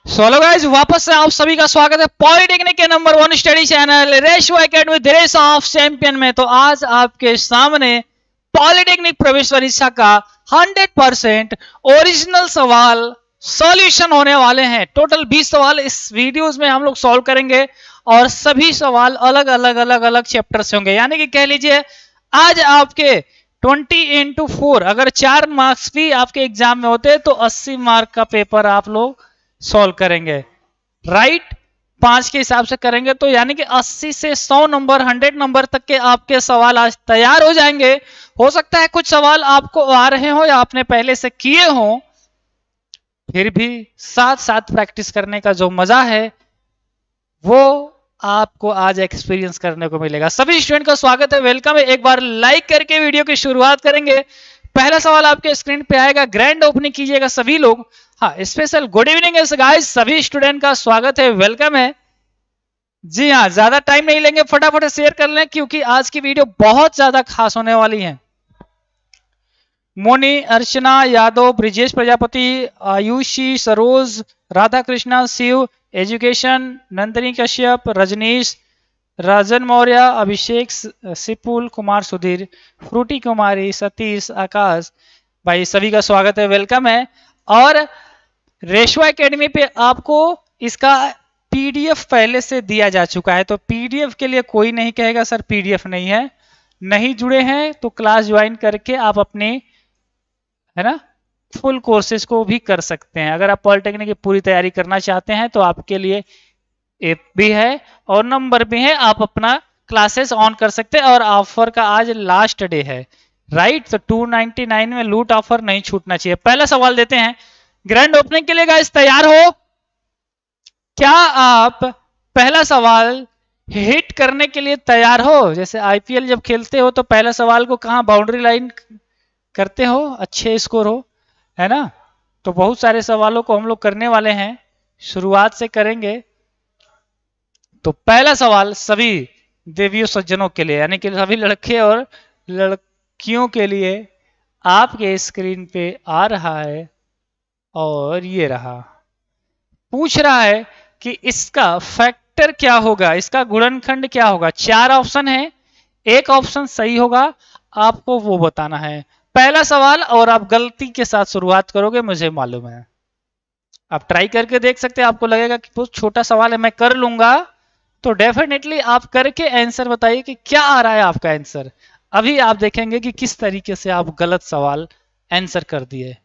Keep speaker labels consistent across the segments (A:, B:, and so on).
A: Hello guys, वापस से आप सभी का स्वागत है पॉलिटेक्निक के number 1 study channel ratio academy the race of champion में। तो आज आपके सामने पॉलिटेक्निक प्रवेश परीक्षा का 100% ओरिजिनल सवाल सॉल्यूशन होने वाले हैं। टोटल 20 सवाल इस वीडियोस में हम लोग सॉल्व करेंगे और सभी सवाल अलग अलग चैप्टर से होंगे। यानी कि कह लीजिए आज आपके 20x4 अगर 4 मार्क्स भी आपके एग्जाम में होते तो 80 मार्क का पेपर आप लोग सॉल्व करेंगे। राइट 5 के हिसाब से करेंगे तो यानी कि 80 से 100 नंबर 100 नंबर तक के आपके सवाल आज तैयार हो जाएंगे। हो सकता है कुछ सवाल आपको आ रहे हो या आपने पहले से किए हो, फिर भी साथ साथ प्रैक्टिस करने का जो मजा है वो आपको आज एक्सपीरियंस करने को मिलेगा। सभी स्टूडेंट का स्वागत है, वेलकम है। एक बार लाइक करके वीडियो की शुरुआत करेंगे। पहला सवाल आपके स्क्रीन पे आएगा, ग्रैंड ओपनिंग कीजिएगा सभी लोग। हाँ, स्पेशल गुड इवनिंग है गाइस, सभी स्टूडेंट का स्वागत है, वेलकम है। जी हाँ, ज्यादा टाइम नहीं लेंगे, फटाफट शेयर कर लें क्योंकि आज की वीडियो बहुत ज्यादा खास होने वाली है। मोनी, अर्चना यादव, ब्रिजेश प्रजापति, आयुषी, सरोज, राधा कृष्णा, शिव एजुकेशन, नंदिनी कश्यप, रजनीश, राजन मौर्य, अभिषेक, सिपुल कुमार, सुधीर, फ्रूटी कुमारी, सतीश, आकाश भाई, सभी का स्वागत है, वेलकम है। और रेशो एकेडमी पे आपको इसका पीडीएफ पहले से दिया जा चुका है, तो पीडीएफ के लिए कोई नहीं कहेगा सर पीडीएफ नहीं है। नहीं जुड़े हैं तो क्लास ज्वाइन करके आप अपने है ना फुल कोर्सेज को भी कर सकते हैं। अगर आप पॉलिटेक्निक की पूरी तैयारी करना चाहते हैं तो आपके लिए ऐप भी है और नंबर भी है, आप अपना क्लासेस ऑन कर सकते हैं। और ऑफर का आज लास्ट डे है, राइट। तो 299 में लूट ऑफर नहीं छूटना चाहिए। पहला सवाल देते हैं ग्रैंड ओपनिंग के लिए गाइस, तैयार हो? क्या आप पहला सवाल हिट करने के लिए तैयार हो? जैसे आईपीएल जब खेलते हो तो पहला सवाल को कहां बाउंड्री लाइन करते हो, अच्छे स्कोर हो, है ना। तो बहुत सारे सवालों को हम लोग करने वाले हैं, शुरुआत से करेंगे। तो पहला सवाल सभी देवियों सज्जनों के लिए, यानी कि सभी लड़के और लड़कियों के लिए आपके स्क्रीन पे आ रहा है और ये रहा। पूछ रहा है कि इसका फैक्टर क्या होगा, इसका गुणनखंड क्या होगा। 4 ऑप्शन है, एक ऑप्शन सही होगा, आपको वो बताना है। पहला सवाल और आप गलती के साथ शुरुआत करोगे, मुझे मालूम है। आप ट्राई करके देख सकते हैं, आपको लगेगा कि बहुत छोटा सवाल है मैं कर लूंगा, तो डेफिनेटली आप करके आंसर बताइए कि क्या आ रहा है आपका आंसर। अभी आप देखेंगे कि किस तरीके से आप गलत सवाल आंसर कर दिए।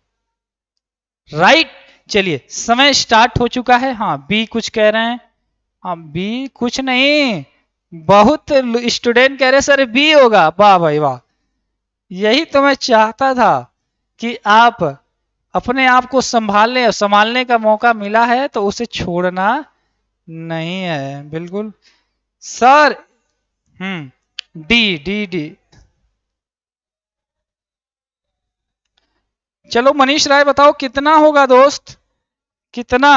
A: राइट, चलिए समय स्टार्ट हो चुका है। हाँ, बी कुछ कह रहे हैं। हाँ, बी कुछ नहीं, बहुत स्टूडेंट कह रहे सर बी होगा। वाह भाई वाह, यही तो मैं चाहता था कि आप अपने आप को संभालने का मौका मिला है तो उसे छोड़ना नहीं है, बिल्कुल सर। D D D. चलो मनीष राय बताओ कितना होगा दोस्त, कितना?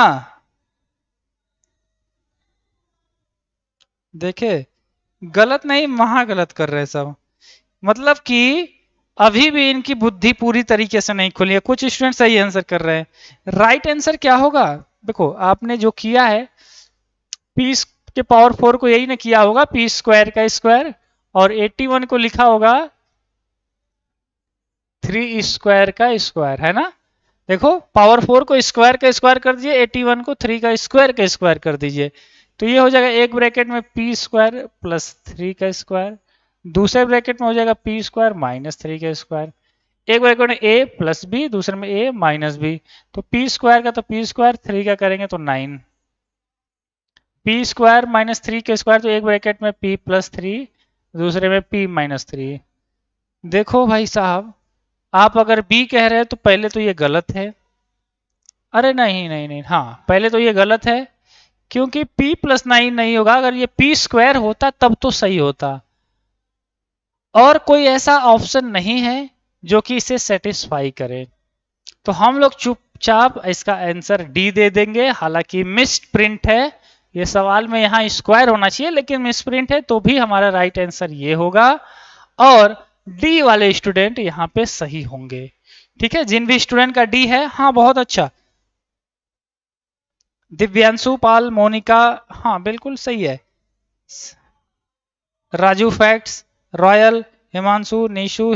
A: देखे गलत नहीं, महा गलत कर रहे सब। मतलब कि अभी भी इनकी बुद्धि पूरी तरीके से नहीं खुली है। कुछ स्टूडेंट सही आंसर कर रहे हैं। राइट आंसर क्या होगा? देखो आपने जो किया है पी के पावर 4 को यही ना किया होगा, पी स्क्वायर का स्क्वायर, और 81 को लिखा होगा 3 स्क्वायर का स्क्वायर, है ना। देखो पावर 4 को स्क्वायर का स्क्वायर कर दीजिए, 81 को 3 का स्क्वायर कर दीजिए, तो ये हो जाएगा एक ब्रैकेट में पी स्क्वायर प्लस 3 का स्क्वायर, दूसरे ब्रैकेट में हो जाएगा पी स्क्वायर माइनस 3 का स्क्वायर, एक ब्रैकेट में ए प्लस बी, दूसरे में ए माइनस बी। तो पी स्क्वायर का तो पी स्क्वायर, 3 का करेंगे तो 9, पी स्क्वायर माइनस 3 का स्क्वायर, तो एक ब्रैकेट में पी प्लस 3, दूसरे में पी माइनस 3। देखो भाई साहब, आप अगर बी कह रहे हैं तो पहले तो ये गलत है। अरे नहीं नहीं नहीं, हाँ पहले तो ये गलत है क्योंकि p प्लस 9 नहीं होगा। अगर ये p स्क्वायर होता तब तो सही होता, और कोई ऐसा ऑप्शन नहीं है जो कि इसे सेटिस्फाई करे। तो हम लोग चुपचाप इसका आंसर डी दे देंगे। हालांकि मिस प्रिंट है ये सवाल में, यहाँ स्क्वायर होना चाहिए लेकिन मिस प्रिंट है, तो भी हमारा राइट आंसर ये होगा और डी वाले स्टूडेंट यहाँ पे सही होंगे। ठीक है, जिन भी स्टूडेंट का डी है, हाँ बहुत अच्छा। दिव्यांशु पाल, मोनिका, हाँ बिल्कुल सही है। Raju facts, royal, Himanshu, Nishu,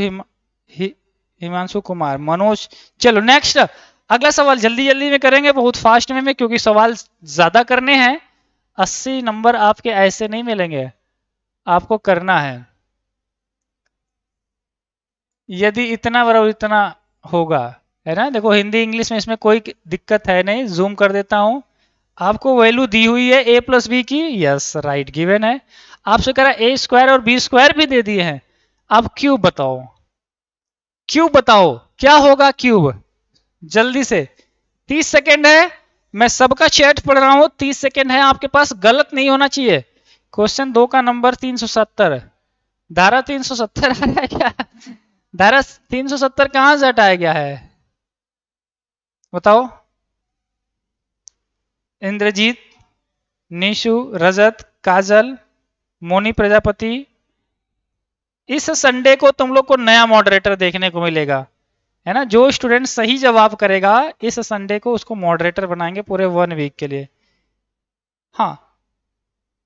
A: Himanshu Kumar, Manoj. चलो नेक्स्ट, अगला सवाल जल्दी जल्दी में करेंगे, बहुत फास्ट में क्योंकि सवाल ज्यादा करने हैं। 80 नंबर आपके ऐसे नहीं मिलेंगे, आपको करना है। यदि इतना बराबर इतना होगा, है ना, देखो हिंदी इंग्लिश में इसमें कोई दिक्कत है नहीं। जूम कर देता हूं, आपको वैल्यू दी हुई है ए प्लस बी की, यस राइट गिवन है। आपसे कह रहा है ए स्क्वायर और बी स्क्वायर भी दे दिए हैं। अब क्यूब बताओ, क्यूब बताओ क्या होगा क्यूब, जल्दी से। 30 सेकेंड है, मैं सबका चैट पढ़ रहा हूं, 30 सेकेंड है आपके पास, गलत नहीं होना चाहिए। क्वेश्चन 2 का नंबर 370, धारा 370 आ रहा है क्या? धारा 370 कहां से हटाया गया है बताओ? इंद्रजीत, निशु, रजत, काजल, मोनी प्रजापति। इस संडे को तुम लोग को नया मॉडरेटर देखने को मिलेगा, है ना। जो स्टूडेंट सही जवाब करेगा इस संडे को उसको मॉडरेटर बनाएंगे पूरे 1 वीक के लिए। हाँ,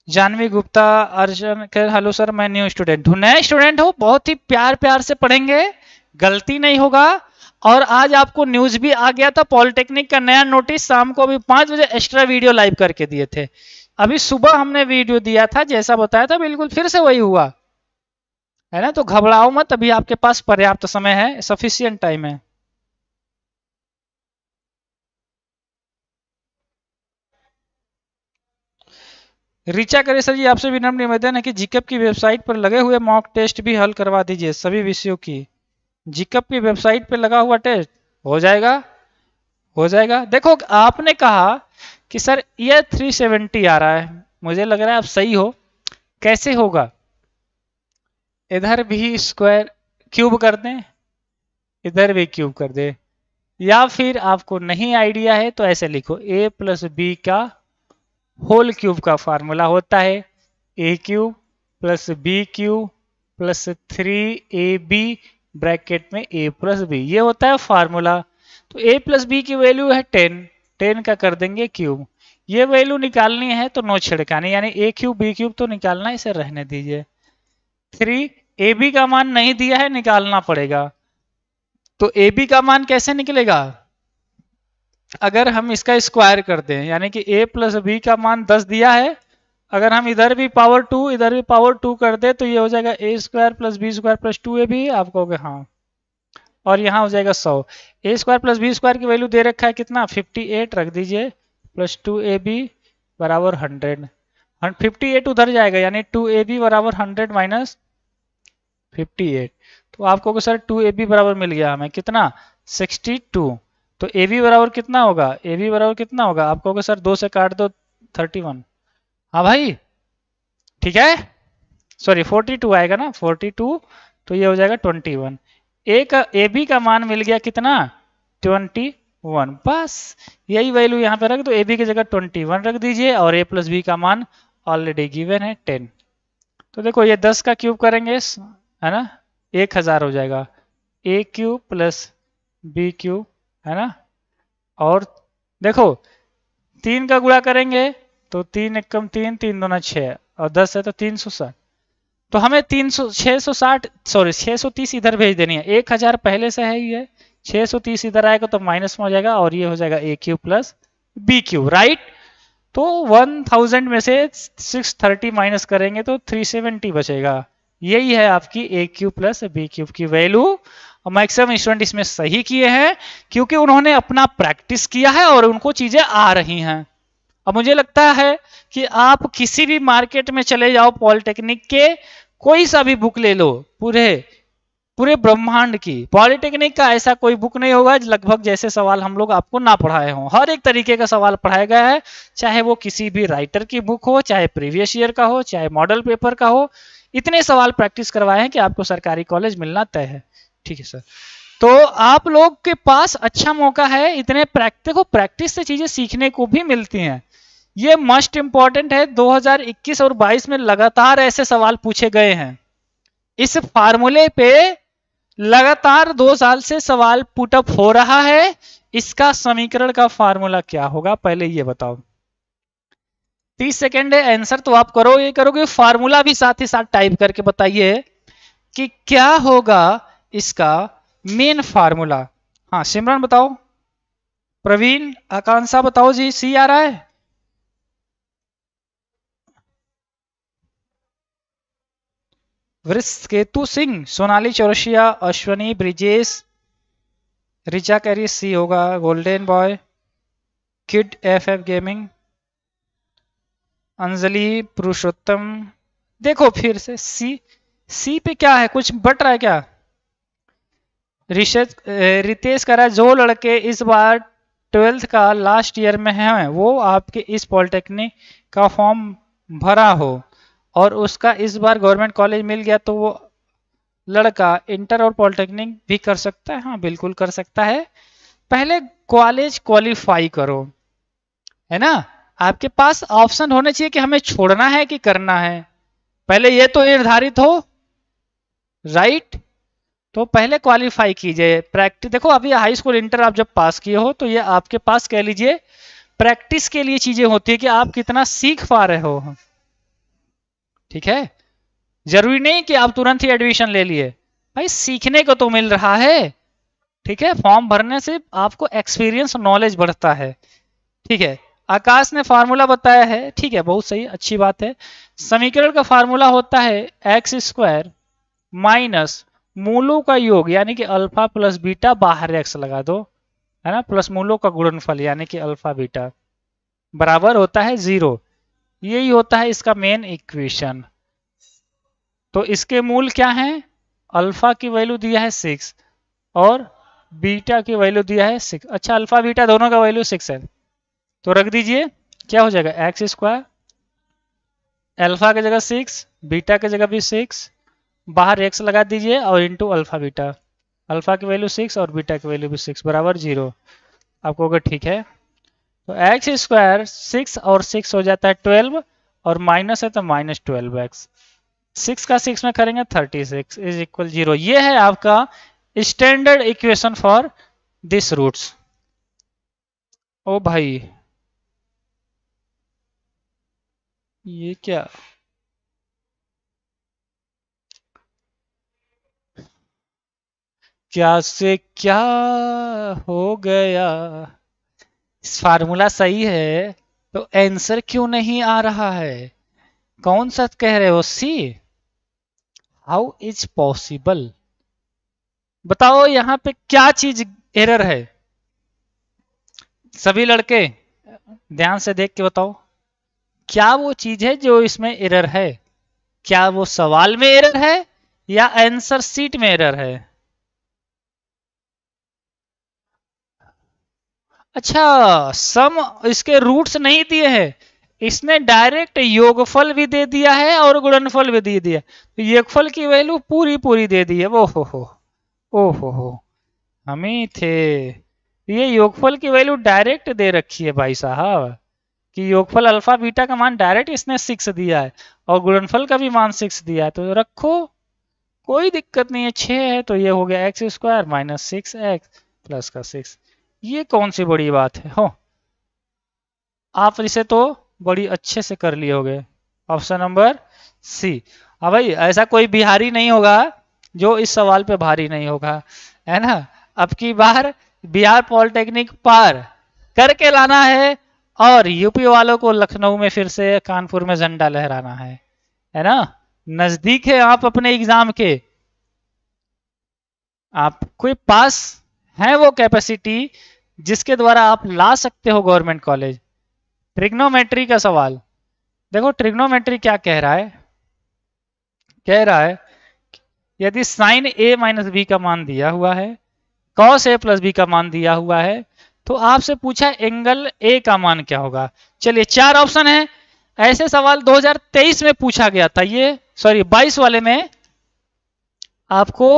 A: जानवी गुप्ता, अर्जुन, हेलो सर मैं न्यू स्टूडेंट हूँ। नए स्टूडेंट हो, बहुत ही प्यार प्यार से पढ़ेंगे, गलती नहीं होगा। और आज आपको न्यूज भी आ गया था, पॉलिटेक्निक का नया नोटिस, शाम को अभी 5 बजे एक्स्ट्रा वीडियो लाइव करके दिए थे। अभी सुबह हमने वीडियो दिया था, जैसा बताया था बिल्कुल फिर से वही हुआ, है ना। तो घबराओ मत, अभी आपके पास पर्याप्त समय है, सफिशियंट टाइम है। ऋचा करेसर जी, आपसे विनम्र निवेदन है कि जीकेप की वेबसाइट पर लगे हुए मॉक टेस्ट भी हल करवा दीजिए सभी विषयों की। जीकेप की वेबसाइट पर लगा हुआ टेस्ट हो जाएगा, हो जाएगा। देखो आपने कहा कि सर ये 370 आ रहा है, मुझे लग रहा है आप सही हो। कैसे होगा, इधर भी स्क्वायर क्यूब कर दें, इधर भी क्यूब कर दे, या फिर आपको नहीं आइडिया है तो ऐसे लिखो a प्लस बी का होल क्यूब का फार्मूला होता है A cube plus B cube plus 3ab bracket में a प्लस बी, ये होता है फार्मूला। तो a प्लस बी की वैल्यू है 10, 10 का कर देंगे क्यूब। ये वैल्यू निकालनी है तो नो छिड़कानी, यानी a क्यूब बी क्यूब तो निकालना, इसे रहने दीजिए। 3ab का मान नहीं दिया है, निकालना पड़ेगा। तो ab का मान कैसे निकलेगा, अगर हम इसका स्क्वायर कर दें, यानी कि a प्लस बी का मान 10 दिया है, अगर हम इधर भी पावर 2 इधर भी पावर 2 कर दे तो ये हो जाएगा a square plus B square plus 2ab, आप कहोगे हाँ, और यहाँ हो जाएगा 100। a square plus B square की वैल्यू दे रखा है कितना, 58 रख दीजिए, प्लस 2ab बराबर 100। 58 उधर जाएगा, यानी 2ab बराबर 100 माइनस 58। तो आपको सर 2ab बराबर मिल गया हमें कितना, 62। तो ab बराबर कितना होगा, ab बराबर कितना होगा, आप कहोगे सर 2 से काट दो 31। हाँ भाई ठीक है, सॉरी 42 आएगा ना, 42, तो ये हो जाएगा 21। ए का ab का मान मिल गया कितना, 21। बस यही वैल्यू यहाँ पे रख दो, ab की जगह 21 रख दीजिए, और a प्लस बी का मान ऑलरेडी गिवन है 10। तो देखो ये 10 का क्यूब करेंगे, है ना, 1000 हो जाएगा, a cube plus B cube, है ना। और देखो 3 का गुणा करेंगे तो 3 एकम 3, 3 दूना 6, और 10 है तो 360। तो हमें 300 660 सॉरी 630 इधर भेज देनी है, 1000 पहले से है ही है, 630 इधर आएगा तो माइनस में हो जाएगा, और ये हो जाएगा a cube plus B cube, right. तो 1000 में से 630 माइनस करेंगे तो 370 बचेगा। यही है आपकी a cube plus B cube की वैल्यू। और मैक्सिमम स्टूडेंट इसमें सही किए हैं क्योंकि उन्होंने अपना प्रैक्टिस किया है और उनको चीजें आ रही हैं। अब मुझे लगता है कि आप किसी भी मार्केट में चले जाओ, पॉलिटेक्निक के कोई सा भी बुक ले लो, पूरे पूरे ब्रह्मांड की, पॉलिटेक्निक का ऐसा कोई बुक नहीं होगा लगभग जैसे सवाल हम लोग आपको ना पढ़ाए हों। हर एक तरीके का सवाल पढ़ाया गया है, चाहे वो किसी भी राइटर की बुक हो, चाहे प्रीवियस ईयर का हो, चाहे मॉडल पेपर का हो, इतने सवाल प्रैक्टिस करवाए हैं कि आपको सरकारी कॉलेज मिलना तय है। ठीक है सर, तो आप लोग के पास अच्छा मौका है, इतने प्रैक्टिस से चीजें सीखने को भी मिलती हैं। ये मस्ट इंपॉर्टेंट है, 2021 और 22 में लगातार ऐसे सवाल पूछे गए हैं। इस फार्मूले पे लगातार 2 साल से सवाल पुटअप हो रहा है। इसका समीकरण का फार्मूला क्या होगा पहले ये बताओ। 30 सेकेंड है, आंसर तो आप करो, ये करोगे फार्मूला भी साथ ही साथ टाइप करके बताइए कि क्या होगा इसका मेन फार्मूला। हाँ सिमरन बताओ, प्रवीण, आकांक्षा बताओ जी, सी आ रहा है? वृषकेतु सिंह, सोनाली चौरसिया, अश्वनी, ब्रिजेश, रिचा कैरी, सी होगा। Golden boy, kid F gaming, Anjali, Purushottam, देखो फिर से सी। सी पे क्या है, कुछ बट रहा है क्या? ऋषित रितेश कह रहा है जो लड़के इस बार 12th का लास्ट ईयर में हैं वो आपके इस पॉलिटेक्निक का फॉर्म भरा हो और उसका इस बार गवर्नमेंट कॉलेज मिल गया तो वो लड़का इंटर और पॉलिटेक्निक भी कर सकता है। हाँ बिल्कुल कर सकता है, पहले कॉलेज क्वालिफाई करो, है ना। आपके पास ऑप्शन होने चाहिए कि हमें छोड़ना है कि करना है, पहले ये तो निर्धारित हो, राइट। तो पहले क्वालिफाई कीजिए, प्रैक्टिस देखो अभी हाई स्कूल इंटर आप जब पास किए हो तो ये आपके पास कह लीजिए प्रैक्टिस के लिए चीजें होती है कि आप कितना सीख पा रहे हो, ठीक है। जरूरी नहीं कि आप तुरंत ही एडमिशन ले लिए, भाई सीखने को तो मिल रहा है, ठीक है। फॉर्म भरने से आपको एक्सपीरियंस नॉलेज बढ़ता है, ठीक है। आकाश ने फार्मूला बताया है, ठीक है, बहुत सही, अच्छी बात है। समीकरण का फार्मूला होता है एक्स स्क्वायर माइनस मूलों का योग यानी कि अल्फा प्लस बीटा, बाहर एक्स लगा दो, है ना, प्लस मूलों का गुणनफल यानी कि अल्फा बीटा बराबर होता है 0। यही होता है इसका मेन इक्वेशन। तो इसके मूल क्या है, अल्फा की वैल्यू दिया है 6 और बीटा की वैल्यू दिया है 6। अच्छा अल्फा बीटा दोनों का वैल्यू 6 है, तो रख दीजिए, क्या हो जाएगा एक्स स्क्वायर, अल्फा की जगह 6, बीटा की जगह भी 6, बाहर एक्स लगा दीजिए और इंटू अल्फा बीटा, अल्फा की वैल्यू 6 और बीटा की वैल्यू भी 6 बराबर 0। आपको अगर ठीक है तो एक्स स्क्वायर 6 और 6 हो जाता है 12 और माइनस है तो माइनस 12x, 6 का 6 में करेंगे 36 इज इक्वल 0। ये है आपका standard equation for this roots. ओ भाई ये क्या, क्या से क्या हो गया, इस फार्मूला सही है तो आंसर क्यों नहीं आ रहा है? कौन सा कह रहे हो, सी? हाउ इज पॉसिबल, बताओ यहाँ पे क्या चीज एरर है, सभी लड़के ध्यान से देख के बताओ क्या वो चीज है जो इसमें एरर है, क्या वो सवाल में एरर है या आंसर सीट में एरर है? अच्छा सम इसके रूट्स नहीं दिए हैं, इसने डायरेक्ट योगफल भी दे दिया है और गुणनफल भी दे दिया, तो योगफल की वैल्यू पूरी पूरी दे दी है। वो हो, ओ हो, हम ही थे, ये योगफल की वैल्यू डायरेक्ट दे रखी है भाई साहब, कि योगफल अल्फा बीटा का मान डायरेक्ट इसने 6 दिया है और गुणनफल का भी मान 6 दिया है, तो रखो कोई दिक्कत नहीं है। 6 है तो ये हो गया x square minus 6x plus का 6, ये कौन सी बड़ी बात है हो, आप इसे तो बड़ी अच्छे से कर लिए होगे। Option number C. हाँ भाई ऐसा कोई बिहारी नहीं होगा जो इस सवाल पे भारी नहीं होगा, है ना। अब की बार बिहार पॉलिटेक्निक पार करके लाना है और यूपी वालों को लखनऊ में फिर से कानपुर में झंडा लहराना है ना। नजदीक है आप अपने एग्जाम के, आपके पास है वो कैपेसिटी जिसके द्वारा आप ला सकते हो गवर्नमेंट कॉलेज। ट्रिग्नोमेट्री का सवाल देखो, ट्रिग्नोमेट्री क्या कह रहा है, कह रहा है यदि साइन ए माइनस बी का मान दिया हुआ है, कॉस ए प्लस बी का मान दिया हुआ है, तो आपसे पूछा एंगल ए का मान क्या होगा। चलिए 4 ऑप्शन है, ऐसे सवाल 2023 में पूछा गया था, ये सॉरी 22 वाले में, आपको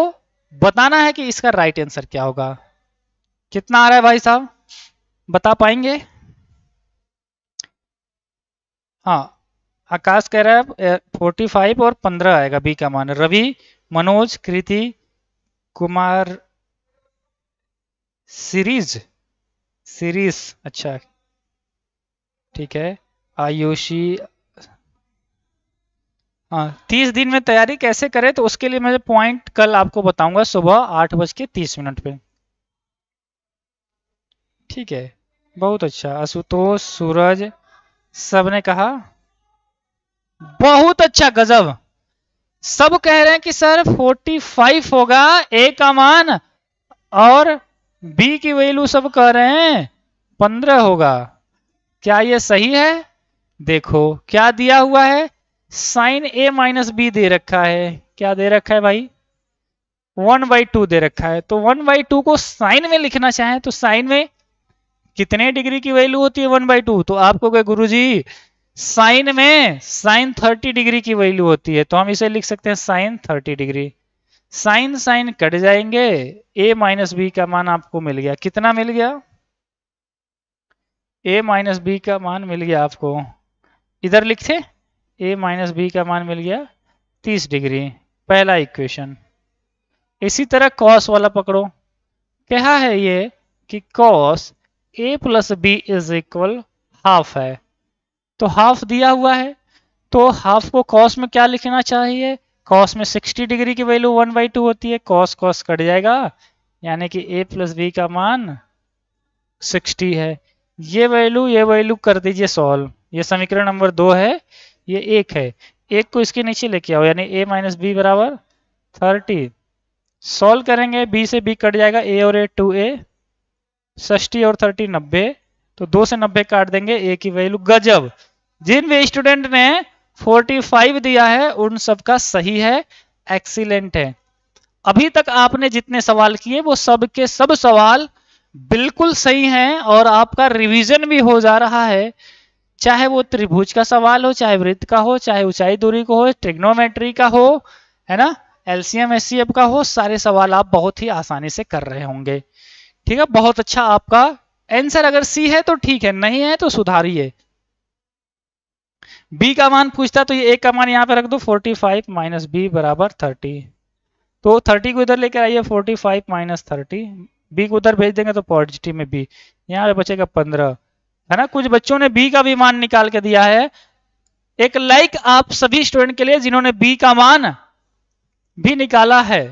A: बताना है कि इसका राइट आंसर क्या होगा। कितना आ रहा है भाई साहब, बता पाएंगे? हाँ आकाश कह रहा है 45 और 15 आएगा बी का मान। रवि, मनोज, कृति, कुमार, सीरीज, सीरीज, अच्छा ठीक है। आयुषी। हाँ, 30 दिन में तैयारी कैसे करें, तो उसके लिए मैं पॉइंट कल आपको बताऊंगा सुबह 8:30 पे। ठीक है, बहुत अच्छा। आशुतोष, सूरज, सबने कहा बहुत अच्छा, गजब। सब कह रहे हैं कि सर 45 होगा ए का मान, और बी की वैल्यू सब कह रहे हैं 15 होगा। क्या ये सही है? देखो क्या दिया हुआ है, साइन ए माइनस बी दे रखा है। क्या दे रखा है भाई? 1/2 दे रखा है। तो 1/2 को साइन में लिखना चाहें तो साइन में कितने डिग्री की वैल्यू होती है 1/2? तो आपको कहे गुरुजी साइन में साइन 30 डिग्री की वैल्यू होती है, तो हम इसे लिख सकते हैं sine 30 degree. Sine sine cut जाएंगे, a माइनस बी का मान आपको मिल गया। कितना मिल गया? a माइनस बी का मान मिल गया आपको, इधर लिखते a माइनस बी का मान मिल गया 30 डिग्री, पहला इक्वेशन। इसी तरह कॉस वाला पकड़ो। क्या है ये कि cos a plus B is equal half है, तो हाफ दिया हुआ है, तो हाफ को कॉस में क्या लिखना चाहिए? कॉस में 60 डिग्री की वैल्यू 1/2 होती है, कॉस कॉस कट जाएगा, यानी कि a प्लस बी का मान 60 है। ये वैल्यू कर दीजिए सॉल्व। ये समीकरण नंबर 2 है, ये 1 है, 1 को इसके नीचे लेके आओ, यानी a माइनस बी बराबर 30। सॉल्व करेंगे, b से b कट जाएगा, a और a 2a, 60 और 30 90, तो 2 से 90 काट देंगे, a की वैल्यू। गजब, जिन भी स्टूडेंट ने 45 दिया है उन सबका सही है, एक्सीलेंट है। अभी तक आपने जितने सवाल किए वो सब के सब सवाल बिल्कुल सही हैं, और आपका रिवीजन भी हो जा रहा है। चाहे वो त्रिभुज का सवाल हो, चाहे वृत्त का हो, चाहे ऊंचाई दूरी को हो, ट्रिग्नोमेट्री का हो, है ना, एलसीएम एचसीएफ का हो, सारे सवाल आप बहुत ही आसानी से कर रहे होंगे। ठीक है, बहुत अच्छा। आपका आंसर अगर सी है तो ठीक है, नहीं है तो सुधारिए। बी का मान पूछता तो ये ए का मान यहाँ पे रख दो, 45 माइनस बी बराबर 30। तो 30 को इधर लेकर आइए, 45 माइनस 30, बी को उधर भेज देंगे तो पॉजिटिव में बी, यहाँ पे बचेगा 15, है ना। कुछ बच्चों ने बी का भी मान निकाल के दिया है। एक लाइक आप सभी स्टूडेंट के लिए जिन्होंने बी का मान भी निकाला है।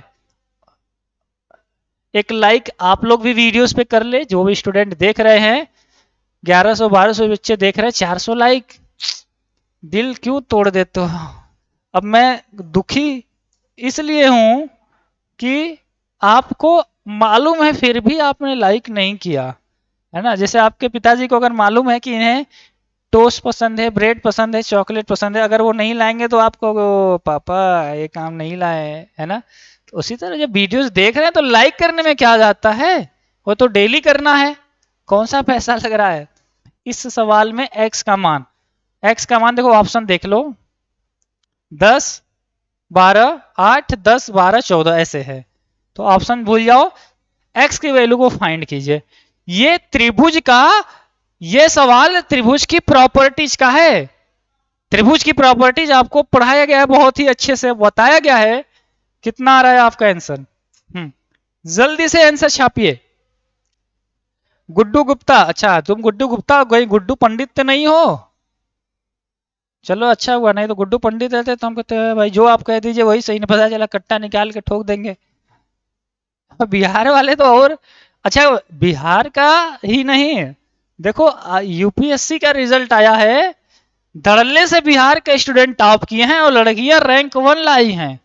A: एक लाइक आप लोग भी वीडियोस पे कर ले, जो भी स्टूडेंट देख रहे हैं, 1100-1200 बच्चे देख रहे हैं, 400 लाइक, दिल क्यों तोड़ देते हो? अब मैं दुखी इसलिए हूं कि आपको मालूम है फिर भी आपने लाइक नहीं किया, है ना। जैसे आपके पिताजी को अगर मालूम है कि इन्हें टोस्ट पसंद है, ब्रेड पसंद है, चॉकलेट पसंद है, अगर वो नहीं लाएंगे तो आप कहोगे पापा ये काम नहीं लाए, है ना। तो उसी तरह जब वीडियोस देख रहे हैं तो लाइक करने में क्या जाता है, वो तो डेली करना है, कौन सा पैसा लग रहा है। इस सवाल में एक्स का मान देखो, ऑप्शन देख लो, 10 12 8 10 12 14 ऐसे है, तो ऑप्शन भूल जाओ, एक्स की वैल्यू को फाइंड कीजिए। ये त्रिभुज का, ये सवाल त्रिभुज की प्रॉपर्टीज का है। त्रिभुज की प्रॉपर्टीज आपको पढ़ाया गया है, बहुत ही अच्छे से बताया गया है। कितना आ रहा है आपका आंसर? जल्दी से आंसर छापिए। गुड्डू गुप्ता, अच्छा तुम गुड्डू गुप्ता, कोई गुड्डू पंडित तो नहीं हो? चलो अच्छा हुआ, नहीं तो गुड्डू पंडित रहते तो हम कहते हैं भाई जो आप कह दीजिए वही सही, नहीं पता चला कट्टा निकाल के ठोक देंगे। बिहार वाले तो और अच्छा, बिहार का ही नहीं, देखो यूपीएससी का रिजल्ट आया है, धड़ल्ले से बिहार के स्टूडेंट टॉप किए हैं और लड़कियां रैंक 1 लाई हैं।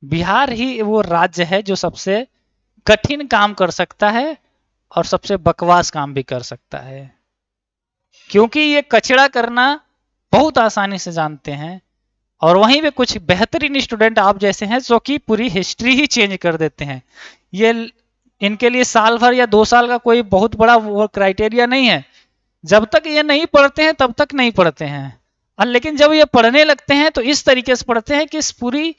A: बिहार ही वो राज्य है जो सबसे कठिन काम कर सकता है और सबसे बकवास काम भी कर सकता है, क्योंकि ये कचड़ा करना बहुत आसानी से जानते हैं, और वहीं पे कुछ बेहतरीन स्टूडेंट आप जैसे हैं जो कि पूरी हिस्ट्री ही चेंज कर देते हैं। ये इनके लिए साल भर या 2 साल का कोई बहुत बड़ा वो क्राइटेरिया नहीं है, जब तक ये नहीं पढ़ते हैं तब तक नहीं पढ़ते हैं, और लेकिन जब ये पढ़ने लगते हैं तो इस तरीके से पढ़ते हैं कि इस पूरी,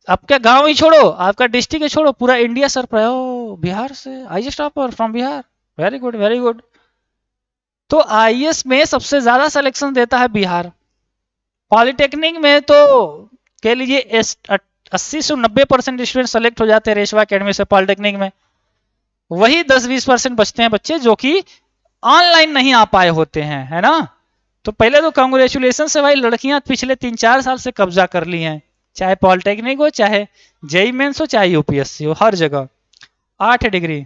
A: आपका गांव ही छोड़ो, आपका डिस्ट्रिक्ट ही छोड़ो, पूरा इंडिया सर पर बिहार से IAS topper from Bihar, very good very good. तो आईएएस में सबसे ज्यादा सिलेक्शन देता है बिहार। पॉलिटेक्निक में तो कह लीजिए 80 से 90% स्टूडेंट सेलेक्ट हो जाते हैं रेशवा अकेडमी से पॉलिटेक्निक में, वही 10-20% बचते हैं बच्चे जो कि ऑनलाइन नहीं आ पाए होते हैं, है ना। तो पहले तो कांग्रेचुलेशन है भाई, लड़कियां पिछले 3-4 साल से कब्जा कर ली हैं, चाहे पॉलिटेक्निक हो, चाहे जेई मेंस हो, चाहे यूपीएससी हो, हर जगह 8 डिग्री।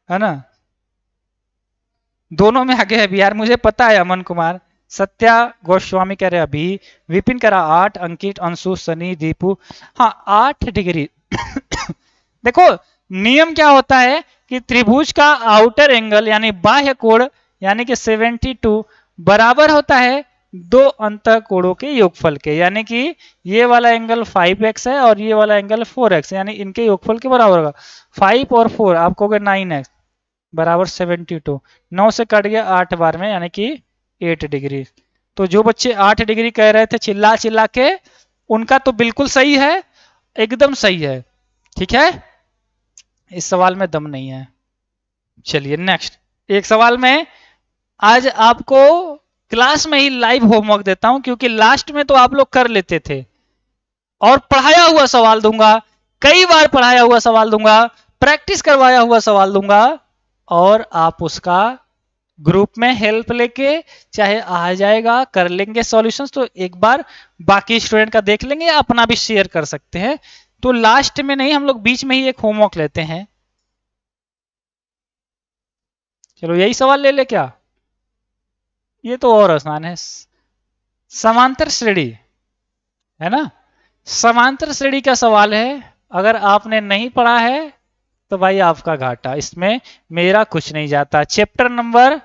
A: है ना, दोनों में आगे है बिहार, मुझे पता है। अमन कुमार, सत्या गोस्वामी कह रहे अभी, विपिन कह रहा 8, अंकित, अंशु, सनी, दीपू, हाँ 8 डिग्री। देखो नियम क्या होता है कि त्रिभुज का आउटर एंगल यानी बाह्य कोण यानी कि 72 बराबर होता है दो अंत कोणों के योगफल के, यानी कि ये वाला एंगल 5x है और ये वाला एंगल 4x, यानी इनके योगफल के बराबर होगा। 5 और 4 आप कहोगे 9x बराबर 72, 9 से कट गया 8 बार में, यानी कि 8 डिग्री। तो जो बच्चे 8 डिग्री कह रहे थे चिल्ला चिल्ला के, उनका तो बिल्कुल सही है, एकदम सही है। ठीक है, इस सवाल में दम नहीं है। चलिए नेक्स्ट एक सवाल में आज आपको क्लास में ही लाइव होमवर्क देता हूं, क्योंकि लास्ट में तो आप लोग कर लेते थे, और पढ़ाया हुआ सवाल दूंगा, कई बार पढ़ाया हुआ सवाल दूंगा, प्रैक्टिस करवाया हुआ सवाल दूंगा, और आप उसका ग्रुप में हेल्प लेके चाहे आ जाएगा, कर लेंगे सॉल्यूशंस, तो एक बार बाकी स्टूडेंट का देख लेंगे, अपना भी शेयर कर सकते हैं। तो लास्ट में नहीं, हम लोग बीच में ही एक होमवर्क लेते हैं। चलो यही सवाल ले ले क्या, ये तो और आसान है। समांतर श्रेणी, है ना, समांतर श्रेणी का सवाल है, अगर आपने नहीं पढ़ा है तो भाई आपका घाटा, इसमें मेरा कुछ नहीं जाता। चैप्टर नंबर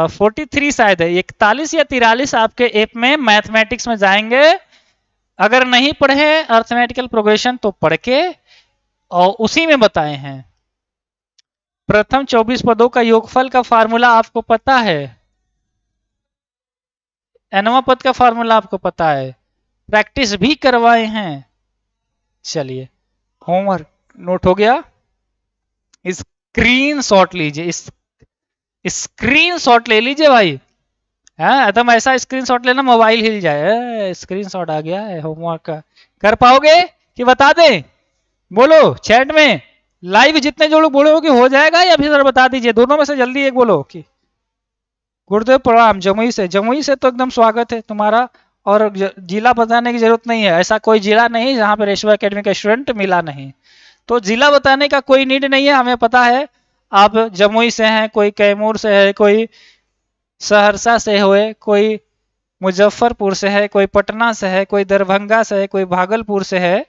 A: 43 शायद है, 41 या 43 आपके ऐप में मैथमेटिक्स में जाएंगे। अगर नहीं पढ़े अर्थमेटिकल प्रोग्रेशन तो पढ़ के, और उसी में बताए हैं। प्रथम 24 पदों का योगफल का फार्मूला आपको पता है, एनवा पद का फार्मूला आपको पता है, प्रैक्टिस भी करवाए हैं। चलिए होमवर्क नोट हो गया, स्क्रीन शॉट लीजिए, इस स्क्रीन शॉट ले लीजिए भाई। हाँ एकदम ऐसा स्क्रीन शॉट लेना मोबाइल हिल जाए, स्क्रीन शॉट आ गया है होमवर्क का। कर पाओगे कि बता दें, बोलो चैट में, लाइव जितने जो लोग बोलो कि हो जाएगा, या फिर बता दीजिए, दोनों में से जल्दी एक बोलो कि गुरुदेव प्रणाम जमुई से। जमुई से तो एकदम स्वागत है तुम्हारा, और जिला बताने की जरूरत नहीं है, ऐसा कोई जिला नहीं जहां पर रेशवा एकेडमी का स्टूडेंट मिला नहीं, तो जिला बताने का कोई नीड नहीं है, हमें पता है आप जमुई से हैं, कोई कैमूर से है, कोई सहरसा से हुए, कोई मुजफ्फरपुर से है, कोई पटना से है, कोई दरभंगा से है, कोई भागलपुर से है,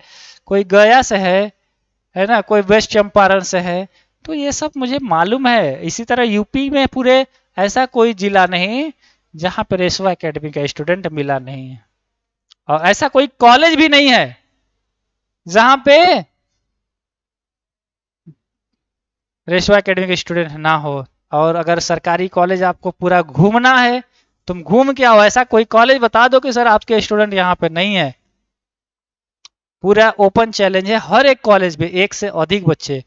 A: कोई गया से है ना, कोई वेस्ट चंपारण से है, तो ये सब मुझे मालूम है। इसी तरह यूपी में पूरे ऐसा कोई जिला नहीं जहां पर रेशवा एकेडमी का स्टूडेंट मिला नहीं है, और ऐसा कोई कॉलेज भी नहीं है जहां पे रेशवा एकेडमी के स्टूडेंट ना हो। और अगर सरकारी कॉलेज आपको पूरा घूमना है, तुम घूम के आओ, ऐसा कोई कॉलेज बता दो कि सर आपके स्टूडेंट यहाँ पे नहीं है, पूरा ओपन चैलेंज है, हर एक कॉलेज में एक से अधिक बच्चे,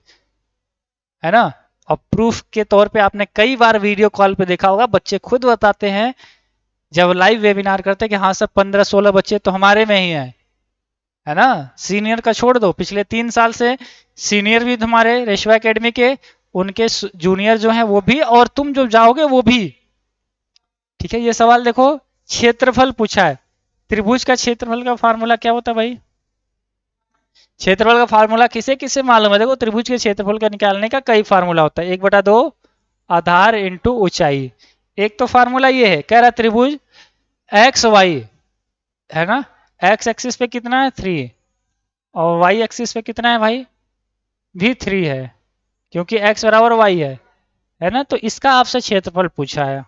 A: है ना। और प्रूफ के तौर पे आपने कई बार वीडियो कॉल पे देखा होगा, बच्चे खुद बताते हैं जब लाइव वेबिनार करते हैं कि हाँ सर 15-16 बच्चे तो हमारे में ही है ना। सीनियर का छोड़ दो, पिछले 3 साल से सीनियर भी तुम्हारे रेशवा एकेडमी के, उनके जूनियर जो हैं वो भी, और तुम जो जाओगे वो भी। ठीक है, ये सवाल देखो, क्षेत्रफल पूछा है, त्रिभुज का क्षेत्रफल का फार्मूला क्या होता है भाई, क्षेत्रफल का फार्मूला किसे किसे मालूम है। देखो त्रिभुज के क्षेत्रफल का निकालने का कई फार्मूला होता है, 1/2 आधार इंटू ऊंचाई। एक तो फार्मूला ये है, कह रहा त्रिभुज एक्स वाई, है ना, एक्स एक्सिस पे कितना है 3, और वाई एक्सिस पे कितना है भाई भी 3 है, क्योंकि एक्स बराबर वाई है ना। तो इसका आपसे क्षेत्रफल पूछा है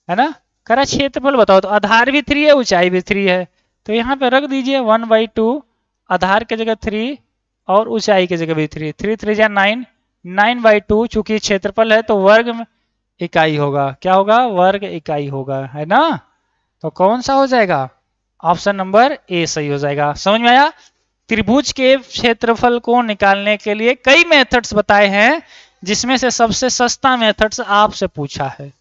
A: ना। कह रहा क्षेत्रफल बताओ, तो आधार भी 3 है, ऊंचाई भी 3 है, तो यहाँ पे रख दीजिए 1/2, आधार की जगह 3 और ऊंचाई की जगह भी 3, 3 3 जा 9, 9/2, चूंकि क्षेत्रफल है तो वर्ग इकाई होगा, क्या होगा, वर्ग इकाई होगा, है ना। तो कौन सा हो जाएगा, ऑप्शन नंबर ए सही हो जाएगा। समझ में आया। त्रिभुज के क्षेत्रफल को निकालने के लिए कई मेथड्स बताए हैं, जिसमें से सबसे सस्ता मेथड्स आपसे पूछा है।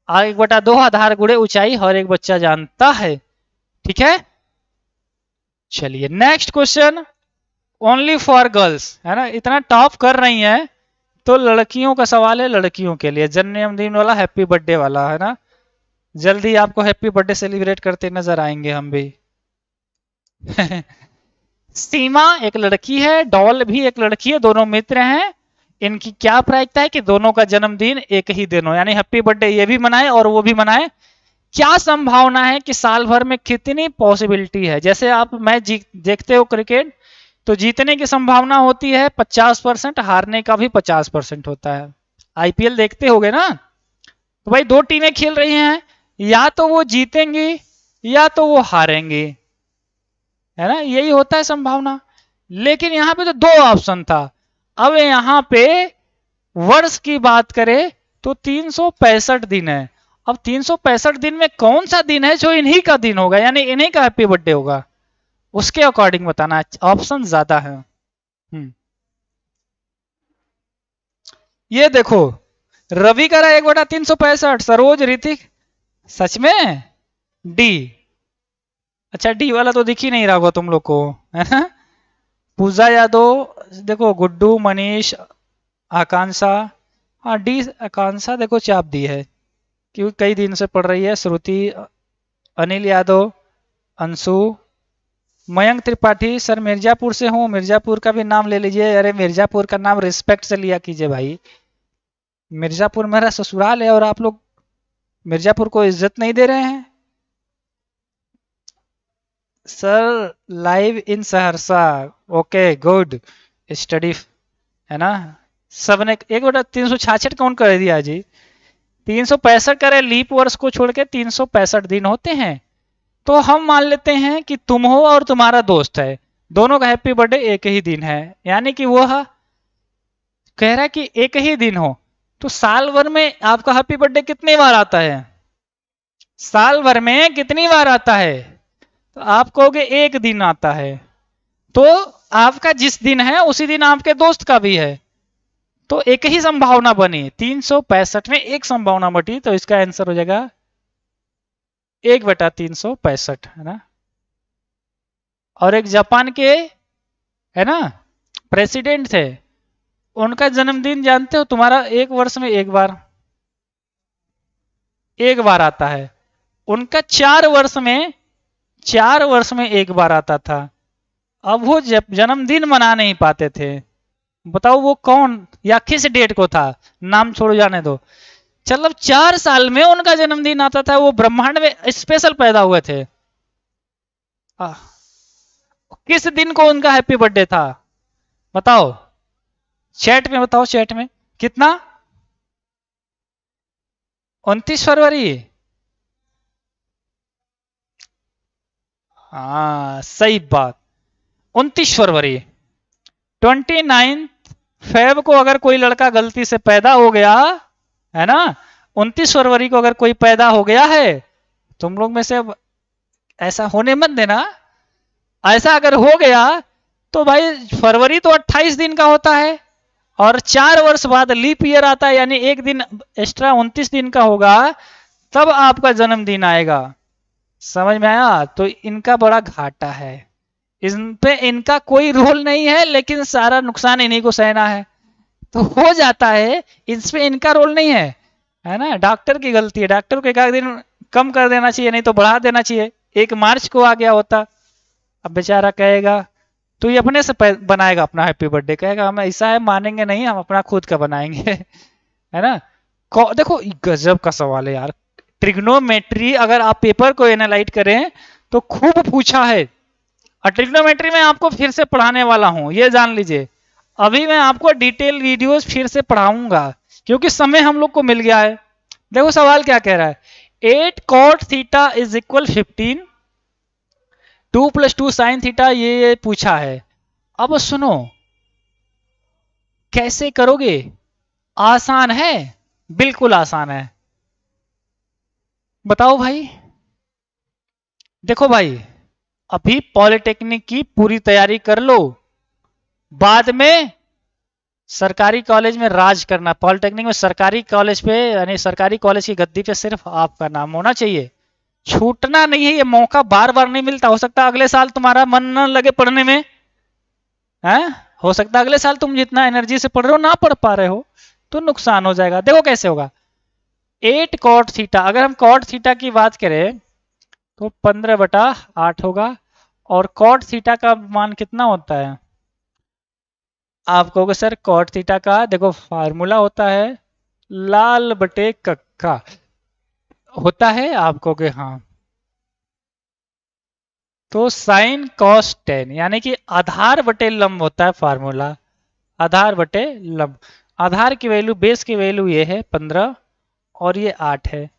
A: 1/2 आधार गुणे ऊंचाई हर एक बच्चा जानता है। ठीक है, चलिए next question, only for girls, है ना, इतना टॉप कर रही हैं। तो लड़कियों का सवाल है, लड़कियों के लिए जन्मदिन वाला हैप्पी बर्थडे वाला, है ना। जल्दी आपको हैप्पी बर्थडे सेलिब्रेट करते नजर आएंगे हम भी। सीमा एक लड़की है, डॉल भी एक लड़की है, दोनों मित्र हैं। इनकी क्या प्रायिकता है कि दोनों का जन्मदिन एक ही दिन हो, यानी हैप्पी बर्थडे ये भी मनाए और वो भी मनाए। क्या संभावना है कि साल भर में कितनी पॉसिबिलिटी है, जैसे आप मैच देखते हो क्रिकेट, तो जीतने की संभावना होती है 50%, हारने का भी 50% होता है। आईपीएल देखते होगे ना, तो भाई दो टीमें खेल रही हैं, या तो वो जीतेंगी या तो वो हारेंगी, है ना, यही होता है संभावना। लेकिन यहां पे तो दो ऑप्शन था। अब यहां पे वर्ष की बात करें तो 365 दिन है। अब 365 दिन में कौन सा दिन है जो इन्हीं का दिन होगा, यानी इन्हीं का हैप्पी बर्थडे होगा, उसके अकॉर्डिंग बताना। ऑप्शन ज्यादा है। ये देखो, रवि करा 1/365, सरोज ऋतिक, सच में डी। अच्छा, डी वाला तो दिख ही नहीं रहा होगा तुम लोग को, है ना। पूजा यादव, देखो गुड्डू, मनीष, आकांक्षा, हाँ डी आकांक्षा देखो चाप दी है क्योंकि कई दिन से पढ़ रही है। श्रुति, अनिल यादव, अंशु, मयंक त्रिपाठी, सर मिर्जापुर से हूँ, मिर्जापुर का भी नाम ले लीजिए। अरे मिर्जापुर का नाम रिस्पेक्ट से लिया कीजिए भाई, मिर्जापुर मेरा ससुराल है और आप लोग मिर्जापुर को इज्जत नहीं दे रहे हैं। Sir live in Saharsa, okay good study, है ना। सबने 1/366 काउंट कर दिया जी। 365 करे, लीप वर्ष को छोड़ के 365 दिन होते हैं। तो हम मान लेते हैं कि तुम हो और तुम्हारा दोस्त है, दोनों का हैप्पी बर्थडे एक ही दिन है, यानी कि वह कह रहा है कि एक ही दिन हो। तो साल भर में आपका हैप्पी बर्थडे कितनी बार आता है, साल भर में कितनी बार आता है, तो आप कहोगे एक दिन आता है। तो आपका जिस दिन है उसी दिन आपके दोस्त का भी है, तो एक ही संभावना बनी। 365 में एक संभावना बटी, तो इसका आंसर हो जाएगा 1/365, है ना। और एक जापान के, है ना, प्रेसिडेंट थे, उनका जन्मदिन जानते हो, तुम्हारा एक वर्ष में एक बार आता है। उनका 4 वर्ष में एक बार आता था। अब वो जन्मदिन मना नहीं पाते थे। बताओ वो कौन या किस डेट को था, नाम छोड़ो जाने दो। चलो 4 साल में उनका जन्मदिन आता था, वो ब्रह्मांड में स्पेशल पैदा हुए थे। किस दिन को उनका हैप्पी बर्थडे था, बताओ, चैट में बताओ, चैट में कितना, 29 फरवरी। हाँ सही बात, 29 फरवरी। 29 फेब को अगर कोई लड़का गलती से पैदा हो गया, है ना, 29 फरवरी को अगर कोई पैदा हो गया है, तुम लोग में से ऐसा होने मत देना, ऐसा अगर हो गया तो भाई फरवरी तो 28 दिन का होता है, और 4 वर्ष बाद लीप ईयर आता है, यानी एक दिन एक्स्ट्रा 29 दिन का होगा, तब आपका जन्मदिन आएगा। समझ में आया। तो इनका बड़ा घाटा है, इन पे इनका कोई रोल नहीं है, लेकिन सारा नुकसान इन्हीं को सहना है। तो हो जाता है, इस पे इनका रोल नहीं है ना। डॉक्टर की गलती है, डॉक्टर को एक आध दिन कम कर देना चाहिए, नहीं तो बढ़ा देना चाहिए। 1 मार्च को आ गया होता, अब बेचारा कहेगा, तो ये अपने से बनाएगा अपना हैप्पी बर्थडे, कहेगा हम ऐसा है मानेंगे नहीं, हम अपना खुद का बनाएंगे। है ना। देखो गजब का सवाल है यार। ट्रिग्नोमेट्री अगर आप पेपर को एनालाइज करें तो खूब पूछा है, और ट्रिग्नोमेट्री में आपको फिर से पढ़ाने वाला हूं, ये जान लीजिए। अभी मैं आपको डिटेल वीडियोस फिर से पढ़ाऊंगा, क्योंकि समय हम लोग को मिल गया है। देखो सवाल क्या कह रहा है, 8 cot theta is equal 15, 2 + 2 sin theta, ये पूछा है। अब सुनो कैसे करोगे, आसान है, बिल्कुल आसान है। बताओ भाई। देखो भाई, अभी पॉलिटेक्निक की पूरी तैयारी कर लो, बाद में सरकारी कॉलेज में राज करना। पॉलिटेक्निक में सरकारी कॉलेज पे, यानी सरकारी कॉलेज की गद्दी पे सिर्फ आपका नाम होना चाहिए, छूटना नहीं है। ये मौका बार बार नहीं मिलता, हो सकता है अगले साल तुम्हारा मन न लगे पढ़ने में, है, हो सकता है अगले साल तुम जितना एनर्जी से पढ़ रहे हो ना पढ़ पा रहे हो, तो नुकसान हो जाएगा। देखो कैसे होगा, 8 कॉट थीटा, अगर हम कॉट थीटा की बात करें तो 15/8 होगा। और कॉट थीटा का मान कितना होता है, आप कहोगे सर कॉट थीटा का देखो फार्मूला होता है लाल बटे कक्का, होता है, आप कहोगे हाँ। तो साइन कॉस टेन, यानी कि आधार बटे लंब होता है फार्मूला, आधार बटे लंब। आधार की वैल्यू, बेस की वैल्यू ये है 15 और ये 8 है।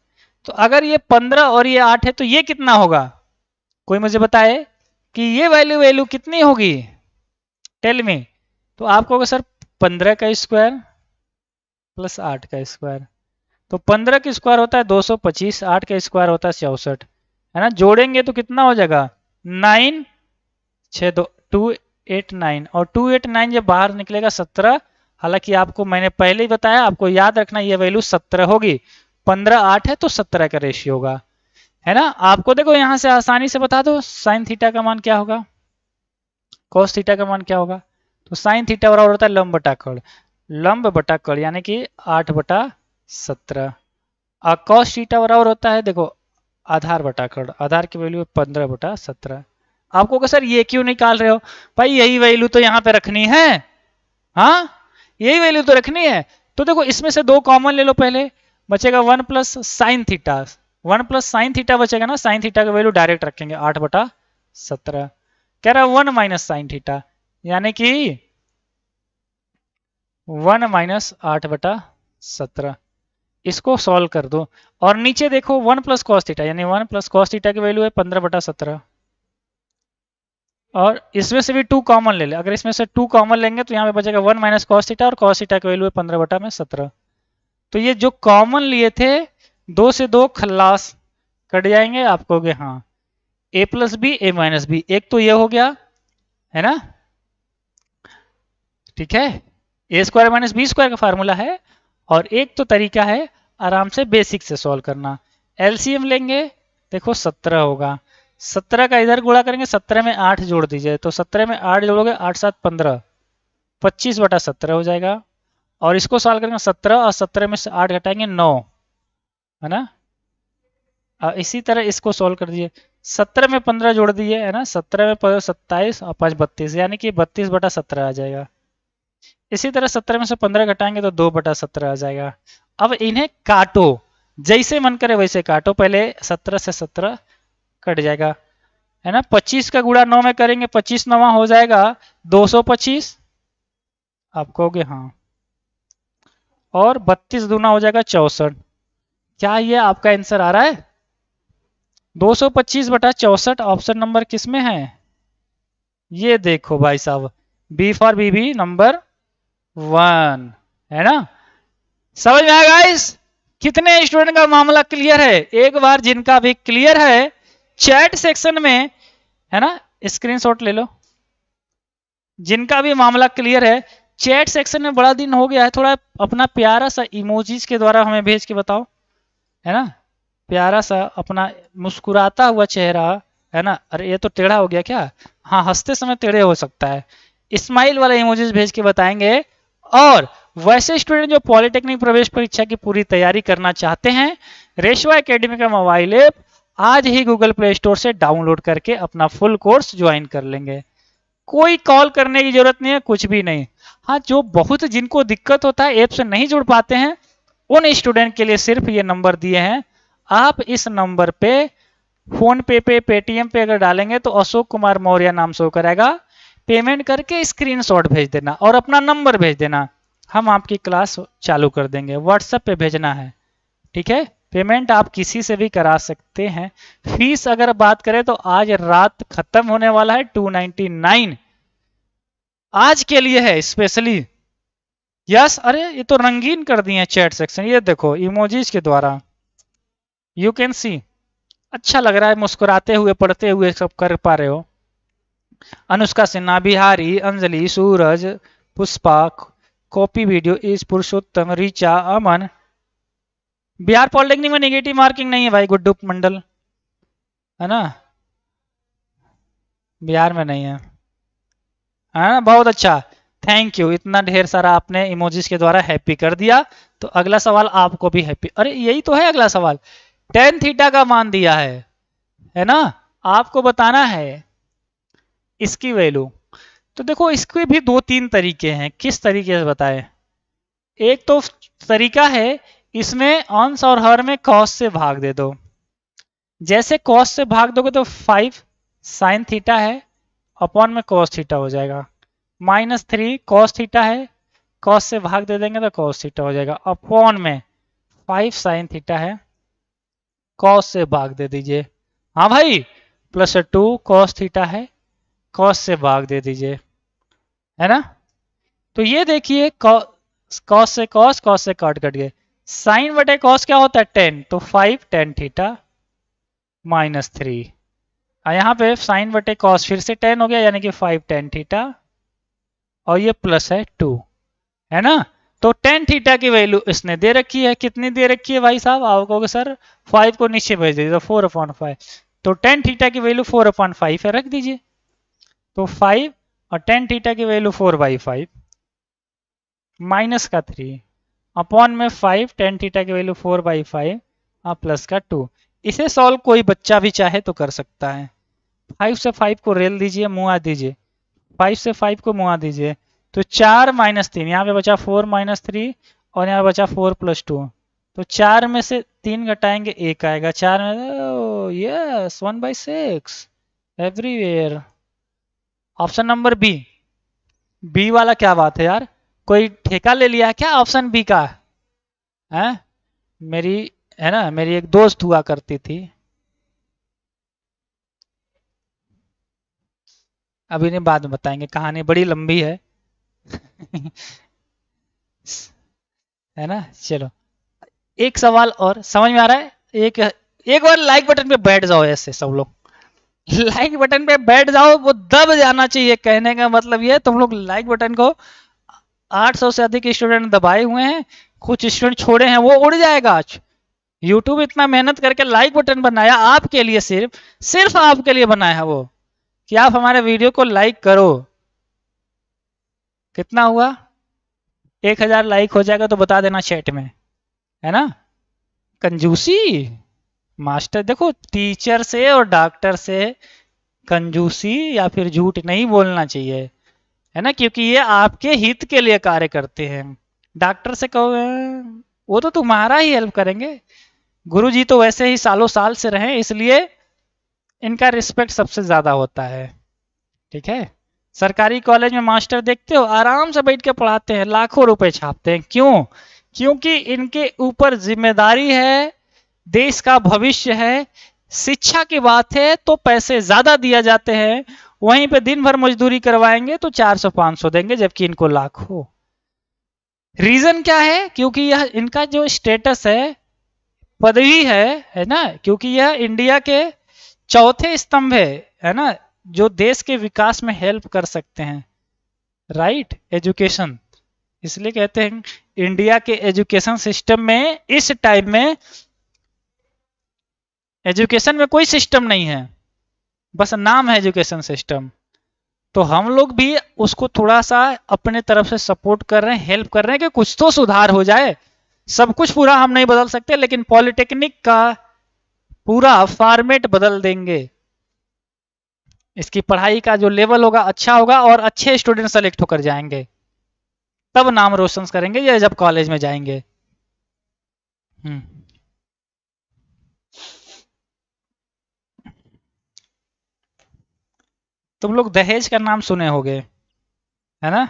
A: तो अगर ये 15 और ये 8 है तो ये कितना होगा, कोई मुझे बताए कि ये वैल्यू वैल्यू कितनी होगी, टेल मी। तो आप कहोगे सर 15 का स्क्वायर प्लस 8 का स्क्वायर, तो 15 का स्क्वायर होता है 225, 8 का स्क्वायर होता है 64, है ना। जोड़ेंगे तो कितना हो जाएगा 9 6 2 289, और 289 जब बाहर निकलेगा 17। हालांकि आपको मैंने पहले ही बताया, आपको याद रखना ये वैल्यू 17 होगी, 15 8 है तो 17 का रेशियो होगा, है ना। आपको देखो यहां से आसानी से बता दो साइन थीटा का मान क्या होगा, कॉस थीटा का मान क्या होगा। तो साइन थीटा बराबर होता है लंब बटा कड़, लंब बटा कड़ यानी कि 8/17। और कॉस थीटा बराबर होता है देखो आधार बटा कड़, आधार की वैल्यू 15/17। आपको सर ये क्यों निकाल रहे हो, भाई यही वैल्यू तो यहाँ पे रखनी है, हाँ यही वैल्यू तो रखनी है। तो देखो इसमें से दो कॉमन ले लो, पहले बचेगा 1 plus sine theta, 1 plus sine theta बचेगा ना, साइन थीटा का वैल्यू डायरेक्ट रखेंगे 8/17। कह रहा है 1 माइनस साइन थीटा, यानी कि 1 माइनस 8/17, इसको सॉल्व कर दो। और नीचे देखो 1 प्लस कॉस थीटा, यानी 1 प्लस कॉस थीटा की वैल्यू है 15/17। और इसमें से भी 2 कॉमन ले ले, अगर इसमें से 2 कॉमन लेंगे तो यहाँ पे बचेगा 1 माइनस कॉस थीटा, और कॉस थीटा की वैल्यू है 15/17। तो ये जो कॉमन लिए थे 2 से 2 खल्लास कट जाएंगे, आप कहोगे हाँ a plus B A minus B, एक तो ये हो गया, है ना, ठीक है, A square minus B square का फार्मूला है। और एक तो तरीका है आराम से बेसिक से सॉल्व करना, एलसीएम लेंगे, देखो 17 होगा, 17 का इधर गुणा करेंगे, 17 में 8 जोड़ दीजिए, तो 17 में 8 जोड़ोगे 8 7 15, 25/17 हो जाएगा। और इसको सॉल्व करेंगे 17, और 17 में से 8 घटाएंगे 9, है ना। इसी तरह इसको सॉल्व कर दीजिए, 17 में 15 जोड़ दिए, है ना, 17 में 27 और 5 32, यानी कि 32/17 आ जाएगा। इसी तरह 17 में से 15 घटाएंगे तो 2/17 आ जाएगा। अब इन्हें काटो, जैसे मन करे वैसे काटो, पहले 17 से 17 कट जाएगा, है ना। 25 का गुणा 9 में करेंगे, 25 9 हो जाएगा 225, आप कहोगे हाँ। और 32 दूना हो जाएगा 64। क्या ये आपका आंसर आ रहा है, 225/64 ऑप्शन नंबर किस में है, ये देखो भाई साहब, बी फॉर बीबी नंबर 1, है ना। समझ में आया गाइस, कितने स्टूडेंट का मामला क्लियर है, एक बार जिनका भी क्लियर है चैट सेक्शन में, है ना, स्क्रीनशॉट ले लो। जिनका भी मामला क्लियर है चैट सेक्शन में, बड़ा दिन हो गया है, थोड़ा अपना प्यारा सा इमोजीज के द्वारा हमें भेज के बताओ, है ना, प्यारा सा अपना मुस्कुराता हुआ चेहरा, है ना। अरे ये तो टेढ़ा हो गया क्या, हाँ हंसते समय टेढ़े हो सकता है, स्माइल वाला इमोजीज भेज के बताएंगे। और वैसे स्टूडेंट जो पॉलिटेक्निक प्रवेश परीक्षा की पूरी तैयारी करना चाहते हैं, रेशवा एकेडमी का मोबाइल ऐप आज ही गूगल प्ले स्टोर से डाउनलोड करके अपना फुल कोर्स ज्वाइन कर लेंगे। कोई कॉल करने की जरूरत नहीं है, कुछ भी नहीं। हाँ जो बहुत जिनको दिक्कत होता है ऐप से नहीं जुड़ पाते हैं, उन स्टूडेंट के लिए सिर्फ ये नंबर दिए हैं, आप इस नंबर पे फोन पे पेटीएम पे अगर डालेंगे तो अशोक कुमार मौर्य नाम शो करेगा, पेमेंट करके स्क्रीनशॉट भेज देना और अपना नंबर भेज देना, हम आपकी क्लास चालू कर देंगे। व्हाट्सएप पे भेजना है, ठीक है। पेमेंट आप किसी से भी करा सकते हैं। फीस अगर बात करें तो आज रात खत्म होने वाला है, 299 आज के लिए है स्पेशली। यस, अरे ये तो रंगीन कर दिए हैं चैट सेक्शन, ये देखो इमोजीज के द्वारा, यू कैन सी, अच्छा लग रहा है, मुस्कुराते हुए पढ़ते हुए सब कर पा रहे हो। अनुष्का सिन्हा, बिहारी, अंजलि, सूरज, पुष्पा, कॉपी वीडियो, इस पुरुषोत्तम, रीचा, अमन। बिहार पॉलिटेक्निक में नेगेटिव मार्किंग नहीं है भाई, गुड्डू मंडल, है ना, बिहार में नहीं है, है ना, बहुत अच्छा, थैंक यू, इतना ढेर सारा आपने इमोजीज के द्वारा हैप्पी कर दिया। तो अगला सवाल आपको भी हैप्पी, अरे यही तो है अगला सवाल, टेन थीटा का मान दिया है ना, आपको बताना है इसकी वैल्यू। तो देखो इसके भी दो तीन तरीके हैं, किस तरीके से बताएं। एक तो तरीका है इसमें अंश और हर में कॉस से भाग दे दो, जैसे कॉस से भाग दोगे तो 5 साइन थीटा है, अपॉन में कॉस थीटा हो जाएगा, -3 कॉस थीटा है, कॉस से भाग दे देंगे तो कॉस थीटा हो जाएगा, अपॉन में 5 साइन थीटा है, कॉस से भाग दे दीजिए, हाँ भाई, +2 कॉस थीटा है, कॉस से भाग दे दीजिए, है ना। तो ये देखिए कॉस से कॉस, कॉस से कट कट गए, साइन बटे कॉस क्या होता है 10, तो 5 टेन थीटा -3, यहाँ पे साइन बटे कॉस फिर से 10 हो गया, यानी कि 5 टेन थीटा, और ये प्लस है 2, है ना। तो टेन थीटा की वैल्यू इसने दे रखी है, कितनी दे रखी है भाई साहब, आप कहोगे सर 5 को नीचे भेज दीजिए तो 4/5, तो टेन थीटा की वैल्यू 4/5 है, रख दीजिए, तो 5 और टेन थीटा की वैल्यू 4/5 माइनस का 3 अपॉन में 5 टेन थीटा की वैल्यू 4/5 और प्लस का 2। इसे सॉल्व कोई बच्चा भी चाहे तो कर सकता है, 5 से 5 को रेल दीजिए, मुआ दीजिए, 5 से 5 को मुआ दीजिए, तो 4 - 3, यहाँ पे बचा 4 - 3, और यहाँ बचा 4 + 2, तो 4 में से 3 घटाएंगे 1 आएगा, 4 में yes 1/6 everywhere. Option number B, B वाला क्या बात है यार, कोई ठेका ले लिया क्या ऑप्शन बी का, है मेरी, है ना, मेरी एक दोस्त हुआ करती थी, अभी नहीं बाद में बताएंगे, कहानी बड़ी लंबी है है ना। चलो एक सवाल और समझ में आ रहा है, एक एक बार लाइक बटन पे बैठ जाओ, ऐसे सब लोग लाइक बटन पे बैठ जाओ, वो दब जाना चाहिए, कहने का मतलब ये तुम लोग लाइक बटन को 800 से अधिक स्टूडेंट दबाए हुए हैं, कुछ स्टूडेंट छोड़े हैं, वो उड़ जाएगा आज। यूट्यूब इतना मेहनत करके लाइक बटन बनाया आपके लिए, सिर्फ सिर्फ आपके लिए बनाया है वो, कि आप हमारे वीडियो को लाइक करो। कितना हुआ, 1000 लाइक हो जाएगा तो बता देना चैट में, है ना। कंजूसी मास्टर, देखो टीचर से और डॉक्टर से कंजूसी या फिर झूठ नहीं बोलना चाहिए, है ना, क्योंकि ये आपके हित के लिए कार्य करते हैं। डॉक्टर से कहो वो तो तुम्हारा ही हेल्प करेंगे, गुरुजी तो वैसे ही सालों साल से रहे, इसलिए इनका रिस्पेक्ट सबसे ज्यादा होता है, ठीक है। सरकारी कॉलेज में मास्टर देखते हो आराम से बैठ के पढ़ाते हैं, लाखों रुपए छापते हैं, क्यों, क्योंकि इनके ऊपर जिम्मेदारी है, देश का भविष्य है, शिक्षा की बात है तो पैसे ज्यादा दिया जाते हैं, वहीं पे दिन भर मजदूरी करवाएंगे तो 400-500 देंगे, जबकि इनको लाखों। रीजन क्या है, क्योंकि यह इनका जो स्टेटस है, पदवी है ना, क्योंकि यह इंडिया के चौथे स्तंभ है ना, जो देश के विकास में हेल्प कर सकते हैं, राइट, एजुकेशन। इसलिए कहते हैं इंडिया के एजुकेशन सिस्टम में इस टाइम में एजुकेशन में कोई सिस्टम नहीं है, बस नाम है एजुकेशन सिस्टम। तो हम लोग भी उसको थोड़ा सा अपने तरफ से सपोर्ट कर रहे हैं, हेल्प कर रहे हैं कि कुछ तो सुधार हो जाए। सब कुछ पूरा हम नहीं बदल सकते, लेकिन पॉलिटेक्निक का पूरा फॉर्मेट बदल देंगे, इसकी पढ़ाई का जो लेवल होगा अच्छा होगा, और अच्छे स्टूडेंट सेलेक्ट होकर जाएंगे, तब नाम रोशन करेंगे या जब कॉलेज में जाएंगे। तुम लोग दहेज का नाम सुने होंगे, है ना,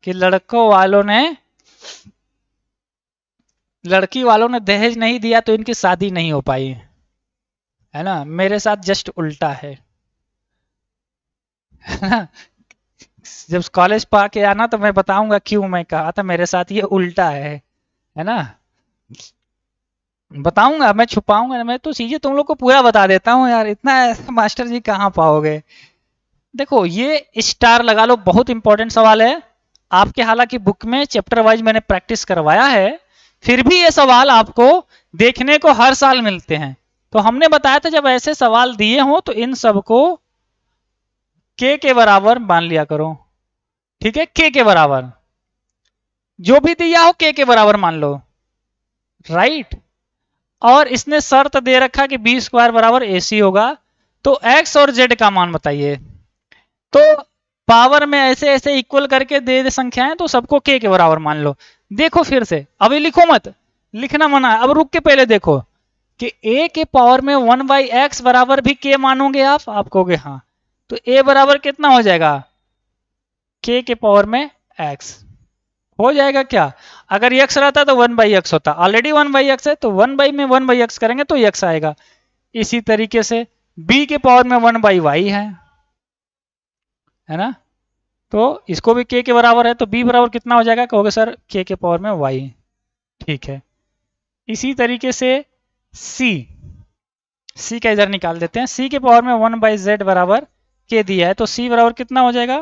A: कि लड़कों वालों ने, लड़की वालों ने दहेज नहीं दिया तो इनकी शादी नहीं हो पाई, है ना। मेरे साथ जस्ट उल्टा है ना, जब कॉलेज पा के आना तो मैं बताऊंगा क्यों मैं कहा था मेरे साथ ये उल्टा है ना, बताऊंगा, मैं छुपाऊंगा, मैं तो चीजें तुम लोग को पूरा बता देता हूँ यार, इतना मास्टर जी कहाँ पाओगे। देखो ये स्टार लगा लो, बहुत इंपॉर्टेंट सवाल है आपके, हालांकि बुक में चैप्टर वाइज मैंने प्रैक्टिस करवाया है, फिर भी ये सवाल आपको देखने को हर साल मिलते हैं। तो हमने बताया था जब ऐसे सवाल दिए हों तो इन सबको के बराबर मान लिया करो, ठीक है, के बराबर, जो भी दिया हो के बराबर मान लो, राइट। और इसने शर्त दे रखा कि बी स्क्वायर बराबर ए सी होगा, तो एक्स और जेड का मान बताइए। तो पावर में ऐसे ऐसे इक्वल करके दे दे संख्याएं, तो सबको के बराबर मान लो। देखो फिर से, अभी लिखो मत, लिखना मना है, अब रुक के पहले देखो कि a के पावर में 1/x बराबर भी k मानोगे आप कहोगे हाँ, तो a बराबर कितना हो जाएगा, k के पावर में x हो जाएगा क्या। अगर x रहता तो 1/x होता, ऑलरेडी 1/x है, तो 1 में 1/x करेंगे तो x आएगा। इसी तरीके से b के पावर में 1/y है ना, तो इसको भी k के बराबर है, तो b बराबर कितना हो जाएगा, कहोगे सर k के पावर में y, ठीक है। इसी तरीके से c का इधर निकाल देते हैं, c के पावर में 1/z बराबर k दिया है, तो c बराबर कितना हो जाएगा,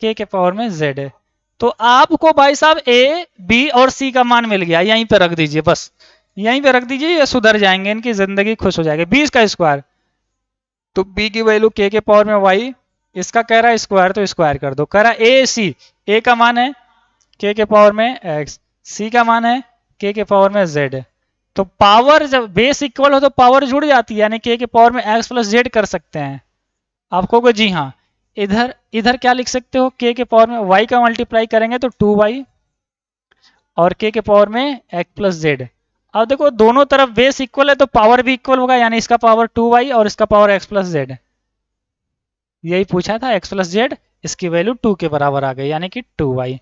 A: k के पावर में z है। तो आपको भाई साहब a b और c का मान मिल गया, यहीं पे रख दीजिए, बस यहीं पे रख दीजिए, ये सुधर जाएंगे, इनकी जिंदगी खुश हो जाएगी। 20 का स्क्वायर, तो b की वैल्यू k के पावर में y, इसका कह रहा है स्क्वायर तो स्क्वायर कर दो, कह रहा है ए सी, ए का मान है k के पावर में x, c का मान है k के पावर में z। तो पावर जब बेस इक्वल हो तो पावर जुड़ जाती है, यानी k के पावर में x प्लस जेड कर सकते हैं। आप कहोगे जी हाँ, इधर इधर क्या लिख सकते हो, k के पावर में y का मल्टीप्लाई करेंगे तो 2y, और k के पावर में x प्लस जेड। अब देखो दोनों तरफ बेस इक्वल है तो पावर भी इक्वल होगा, यानी इसका पावर 2y और इसका पावर x प्लस जेड। यही पूछा था, x प्लस जेड, इसकी वैल्यू 2 के बराबर आ गई, यानी कि 2y।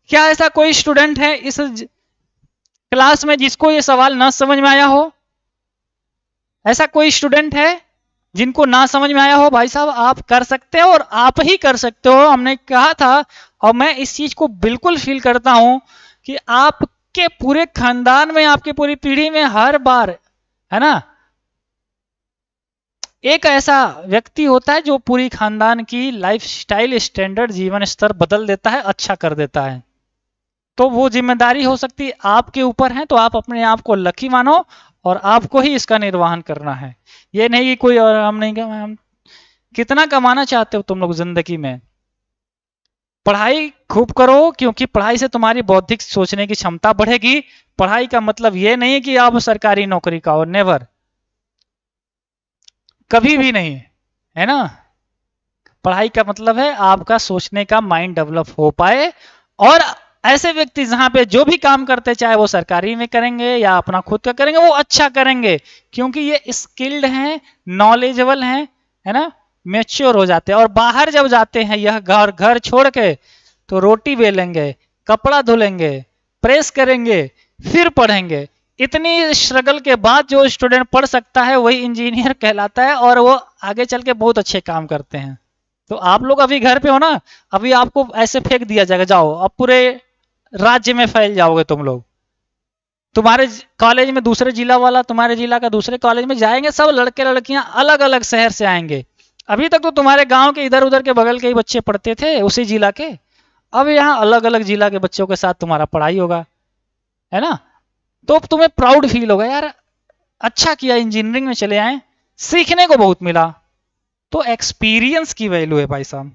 A: क्या ऐसा कोई स्टूडेंट है इस क्लास में जिसको ये सवाल ना समझ में आया हो? ऐसा कोई स्टूडेंट है जिनको ना समझ में आया हो? भाई साहब आप कर सकते हो, और आप ही कर सकते हो, हमने कहा था, और मैं इस चीज को बिल्कुल फील करता हूं कि आपके पूरे खानदान में, आपकी पूरी पीढ़ी में हर बार, है ना, एक ऐसा व्यक्ति होता है जो पूरी खानदान की लाइफस्टाइल, स्टैंडर्ड, जीवन स्तर बदल देता है, अच्छा कर देता है। तो वो जिम्मेदारी हो सकती है आपके ऊपर है, तो आप अपने आप को लकी मानो और आपको ही इसका निर्वहन करना है। ये नहीं कि कोई और, हम नहीं, हम कितना कमाना चाहते हो तुम लोग जिंदगी में, पढ़ाई खूब करो, क्योंकि पढ़ाई से तुम्हारी बौद्धिक सोचने की क्षमता बढ़ेगी। पढ़ाई का मतलब ये नहीं है कि आप सरकारी नौकरी का हो, नेवर, कभी भी नहीं, है ना। पढ़ाई का मतलब है आपका सोचने का माइंड डेवलप हो पाए, और ऐसे व्यक्ति जहां पे जो भी काम करते, चाहे वो सरकारी में करेंगे या अपना खुद का करेंगे, वो अच्छा करेंगे, क्योंकि ये स्किल्ड हैं, नॉलेजेबल हैं, है ना, मैच्योर हो जाते हैं। और बाहर जब जाते हैं यह घर छोड़ के, तो रोटी बेलेंगे, कपड़ा धुलेंगे, प्रेस करेंगे, फिर पढ़ेंगे। इतनी स्ट्रगल के बाद जो स्टूडेंट पढ़ सकता है वही इंजीनियर कहलाता है, और वो आगे चल के बहुत अच्छे काम करते हैं। तो आप लोग अभी घर पे हो ना, अभी आपको ऐसे फेंक दिया जाएगा, जाओ, अब पूरे राज्य में फैल जाओगे तुम लोग। तुम्हारे कॉलेज में दूसरे जिला वाला तुम्हारे जिला का दूसरे कॉलेज में जाएंगे, सब लड़के लड़कियां अलग अलग शहर से आएंगे। अभी तक तो तुम्हारे गांव के इधर उधर के बगल के ही बच्चे पढ़ते थे उसी जिला के, अब यहाँ अलग अलग जिला के बच्चों के साथ तुम्हारा पढ़ाई होगा, है ना। तो तुम्हें प्राउड फील होगा, यार अच्छा किया इंजीनियरिंग में चले आए, सीखने को बहुत मिला। तो एक्सपीरियंस की वैल्यू है भाई साहब।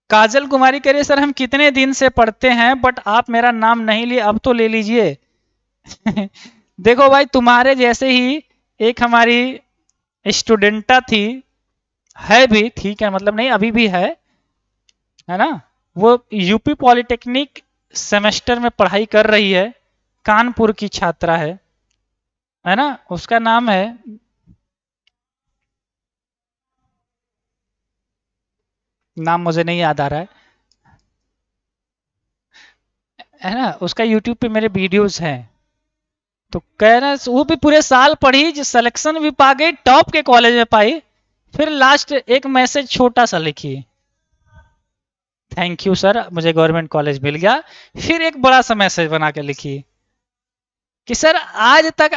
A: काजल कुमारी कह रही है सर हम कितने दिन से पढ़ते हैं बट आप मेरा नाम नहीं लिए, अब तो ले लीजिए। देखो भाई, तुम्हारे जैसे ही एक हमारी स्टूडेंटा थी, है भी, ठीक है, मतलब नहीं अभी भी है ना, वो यूपी पॉलिटेक्निक सेमेस्टर में पढ़ाई कर रही है, कानपुर की छात्रा है ना, उसका नाम नाम मुझे नहीं याद आ रहा है ना, उसका यूट्यूब पे मेरे वीडियोस हैं। तो कह रहा वो भी पूरे साल पढ़ी, जो सिलेक्शन भी पा गई, टॉप के कॉलेज में पाई, फिर लास्ट एक मैसेज छोटा सा लिखी, थैंक यू सर मुझे गवर्नमेंट कॉलेज मिल गया। फिर एक बड़ा सा मैसेज बना के लिखी कि सर आज तक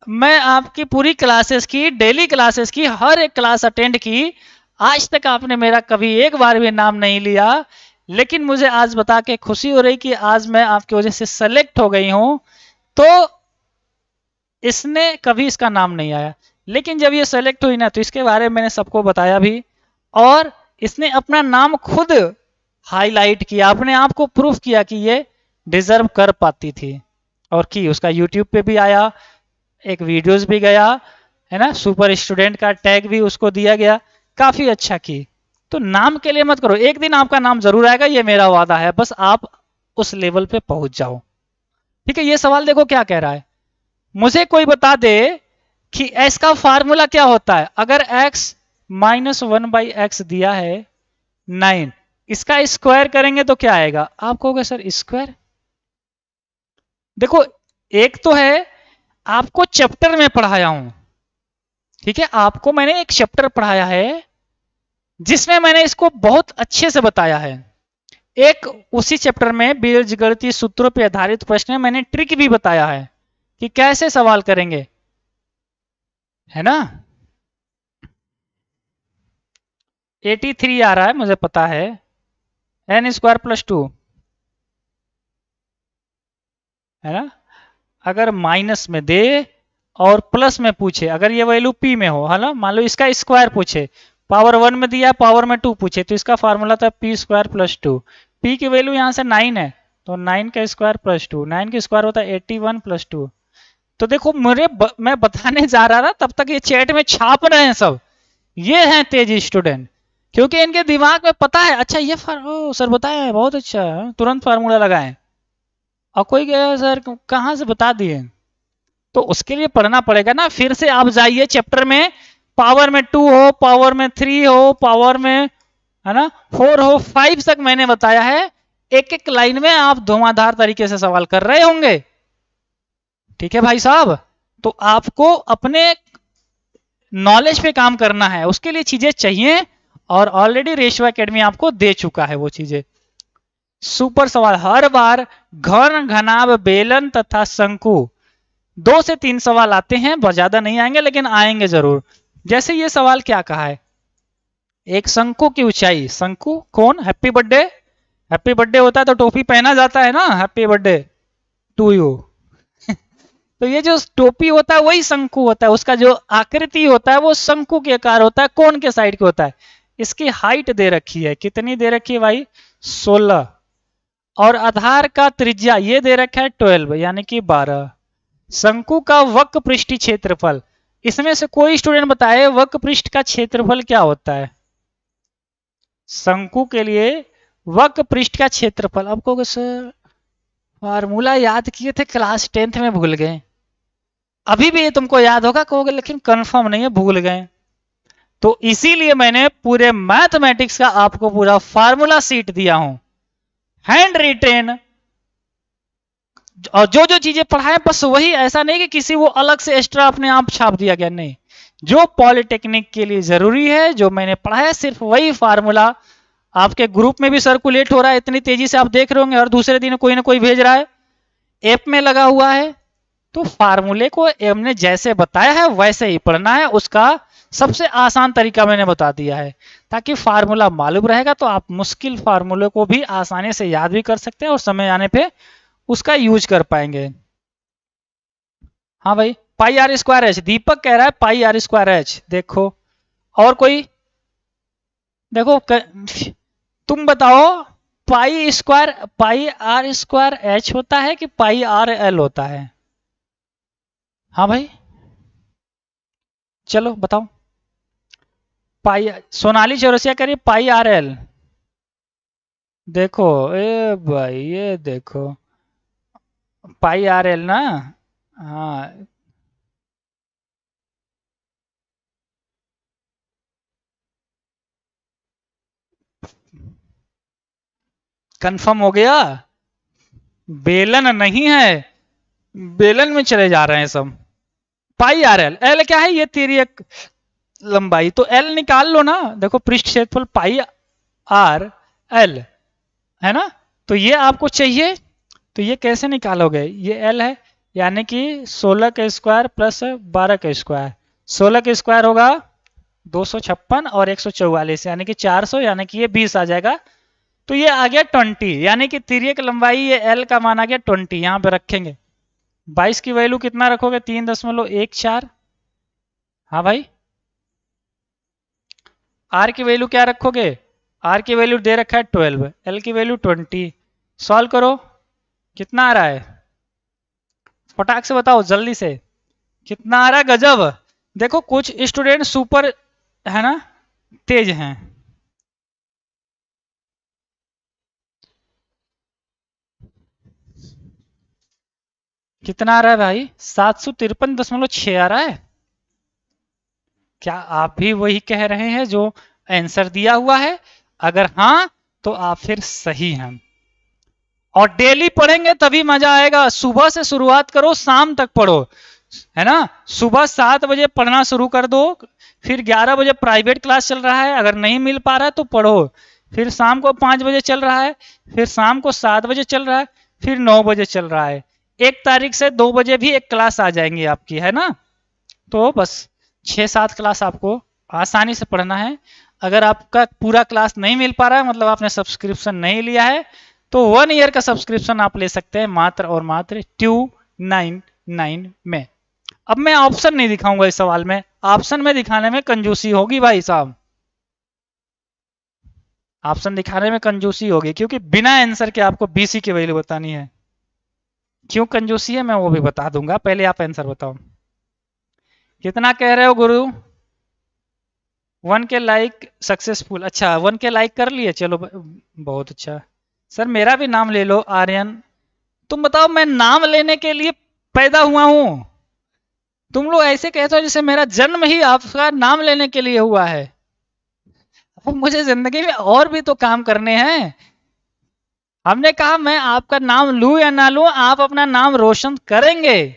A: मैं आपकी पूरी क्लासेस की, डेली क्लासेस की, हर एक क्लास अटेंड की, आज तक आपने मेरा कभी एक बार भी नाम नहीं लिया, लेकिन मुझे आज बता के खुशी हो रही कि आज मैं आपकी वजह से सेलेक्ट हो गई हूं। तो इसने कभी इसका नाम नहीं आया, लेकिन जब ये सेलेक्ट हुई ना, तो इसके बारे में मैंने सबको बताया भी, और इसने अपना नाम खुद हाईलाइट किया, अपने आप को प्रूफ किया कि ये डिजर्व कर पाती थी और की। उसका यूट्यूब पे भी आया, एक वीडियोस भी गया, है ना, सुपर स्टूडेंट का टैग भी उसको दिया गया, काफी अच्छा की। तो नाम के लिए मत करो, एक दिन आपका नाम जरूर आएगा, ये मेरा वादा है, बस आप उस लेवल पे पहुंच जाओ। ठीक है, ये सवाल देखो क्या कह रहा है, मुझे कोई बता दे कि एस का फार्मूला क्या होता है। अगर x -1/x दिया है 9, इसका स्क्वायर करेंगे तो क्या आएगा। आप कहोगे सर स्क्वायर, देखो एक तो है आपको चैप्टर में पढ़ाया हूं, ठीक है, आपको मैंने एक चैप्टर पढ़ाया है जिसमें मैंने इसको बहुत अच्छे से बताया है। एक उसी चैप्टर में बीजगणितीय सूत्रों पर आधारित प्रश्न में मैंने ट्रिक भी बताया है कि कैसे सवाल करेंगे, है ना। 83 आ रहा है मुझे पता है, n² + 2, है ना। अगर माइनस में दे और प्लस में पूछे, अगर ये वैल्यू p में हो, है ना, मान लो इसका स्क्वायर पूछे, पावर 1 में दिया, पावर में 2 पूछे, तो इसका फार्मूला था p² + 2। p की वैल्यू यहां से 9 है, तो 9 का स्क्वायर + 2, 9 का स्क्वायर होता है 81 + 2। तो देखो मैं बताने जा रहा था तब तक ये चैट में छाप रहे हैं सब, ये हैं तेजी स्टूडेंट, क्योंकि इनके दिमाग में पता है, अच्छा ये सर बताया बहुत अच्छा, तुरंत फार्मूला लगाएं। और कोई गया सर कहाँ से बता दिए, तो उसके लिए पढ़ना पड़ेगा ना। फिर से आप जाइए चैप्टर में, पावर में 2 हो, पावर में 3 हो, पावर में, है ना, 4 हो, 5 तक मैंने बताया है। एक एक लाइन में आप धुआंधार तरीके से सवाल कर रहे होंगे, ठीक है भाई साहब। तो आपको अपने नॉलेज पे काम करना है, उसके लिए चीजें चाहिए, और ऑलरेडी रेशो एकेडमी आपको दे चुका है वो चीजें। सुपर सवाल, हर बार घन, घनाभ, बेलन तथा शंकु 2 से 3 सवाल आते हैं, बहुत ज्यादा नहीं आएंगे लेकिन आएंगे जरूर। जैसे ये सवाल क्या कहा है, एक शंकु की ऊंचाई, शंकु कौन, हैप्पी बर्थडे, हैप्पी बर्थडे होता है तो टोपी पहना जाता है ना, हैप्पी बर्थडे टू यू। तो ये जो टोपी होता है वही शंकु होता है, उसका जो आकृति होता है वो शंकु के आकार होता है, कौन के साइड के होता है। इसकी हाइट दे रखी है, कितनी दे रखी है भाई, 16, और आधार का त्रिज्या ये दे रखा है 12, यानी कि 12। शंकु का वक्र पृष्ठीय क्षेत्रफल, इसमें से कोई स्टूडेंट बताए वक्र पृष्ठ का क्षेत्रफल क्या होता है। शंकु के लिए वक्र पृष्ठ का क्षेत्रफल, अब कहोगे सर फार्मूला याद किए थे क्लास 10th में भूल गए, अभी भी ये तुमको याद होगा कहोगे लेकिन कंफर्म नहीं है, भूल गए। तो इसीलिए मैंने पूरे मैथमेटिक्स का आपको पूरा फार्मूला सीट दिया हूं, हैंड रिटेन, और जो जो चीजें पढ़ाए बस वही, ऐसा नहीं कि किसी वो अलग से एक्स्ट्रा अपने आप छाप दिया गया, नहीं, जो पॉलिटेक्निक के लिए जरूरी है जो मैंने पढ़ाया सिर्फ वही फार्मूला आपके ग्रुप में भी सर्कुलेट हो रहा है, इतनी तेजी से आप देख रहे होंगे, और दूसरे दिन कोई ना कोई भेज रहा है, ऐप में लगा हुआ है। तो फार्मूले को हमने जैसे बताया है वैसे ही पढ़ना है, उसका सबसे आसान तरीका मैंने बता दिया है, ताकि फार्मूला मालूम रहेगा तो आप मुश्किल फार्मूले को भी आसानी से याद भी कर सकते हैं और समय आने पे उसका यूज कर पाएंगे। हाँ भाई, πr²h, दीपक कह रहा है πr²h, देखो और कोई, देखो तुम बताओ πr² होता है कि πrl होता है। हाँ भाई चलो बताओ, सोनाली चौरसिया करिए πrl, देखो ए भाई ये देखो πrl ना, हाँ कंफर्म हो गया, बेलन नहीं है, बेलन में चले जा रहे हैं सब। πrl, एल क्या है, ये तेरी एक लंबाई, तो एल निकाल लो ना, देखो पृष्ठ क्षेत्रफल πrl है ना, तो ये आपको चाहिए, तो ये कैसे निकालोगे, ये एल है, यानी कि 16 का स्क्वायर प्लस 12 का स्क्वायर, 16 का स्क्वायर होगा 256 और 144 यानी कि 400, यानी कि ये 20 आ जाएगा। तो ये आ गया 20, यानी कि तिर्यक लंबाई ये एल का मान आ गया 20, यहां पे रखेंगे। 22 की वैल्यू कितना रखोगे, 3.14। हाँ भाई, आर की वैल्यू क्या रखोगे, आर की वैल्यू दे रखा है 12, एल की वैल्यू 20। सॉल्व करो, कितना आ रहा है? फटाक से बताओ जल्दी से, कितना आ रहा है? गजब। देखो कुछ स्टूडेंट सुपर है ना, तेज हैं। कितना आ रहा है भाई? 753.6 आ रहा है। क्या आप भी वही कह रहे हैं जो आंसर दिया हुआ है? अगर हाँ तो आप फिर सही हैं। और डेली पढ़ेंगे तभी मजा आएगा। सुबह से शुरुआत करो, शाम तक पढ़ो, है ना। सुबह 7 बजे पढ़ना शुरू कर दो, फिर 11 बजे प्राइवेट क्लास चल रहा है, अगर नहीं मिल पा रहा है तो पढ़ो। फिर शाम को 5 बजे चल रहा है, फिर शाम को 7 बजे चल रहा है, फिर 9 बजे चल रहा है। 1 तारीख से 2 बजे भी एक क्लास आ जाएंगी आपकी, है ना। तो बस 6-7 क्लास आपको आसानी से पढ़ना है। अगर आपका पूरा क्लास नहीं मिल पा रहा है, मतलब आपने सब्सक्रिप्शन नहीं लिया है, तो 1 ईयर का सब्सक्रिप्शन आप ले सकते हैं मात्र और मात्र 299 में। अब मैं ऑप्शन नहीं दिखाऊंगा इस सवाल में, ऑप्शन में दिखाने में कंजूसी होगी भाई साहब, ऑप्शन दिखाने में कंजूसी होगी, क्योंकि बिना आंसर के आपको बीसी की वैल्यू बतानी है। क्यों कंजूसी है मैं वो भी बता दूंगा, पहले आप आंसर बताओ। कितना कह रहे हो गुरु? 1 के लाइक सक्सेसफुल। अच्छा 1 के लाइक कर लिए, चलो बहुत अच्छा। सर मेरा भी नाम ले लो, आर्यन। तुम बताओ, मैं नाम लेने के लिए पैदा हुआ हूं? तुम लोग ऐसे कहते हो जैसे मेरा जन्म ही आपका नाम लेने के लिए हुआ है। अब मुझे जिंदगी में और भी तो काम करने हैं। हमने कहा मैं आपका नाम लूं या ना लूं, आप अपना नाम रोशन करेंगे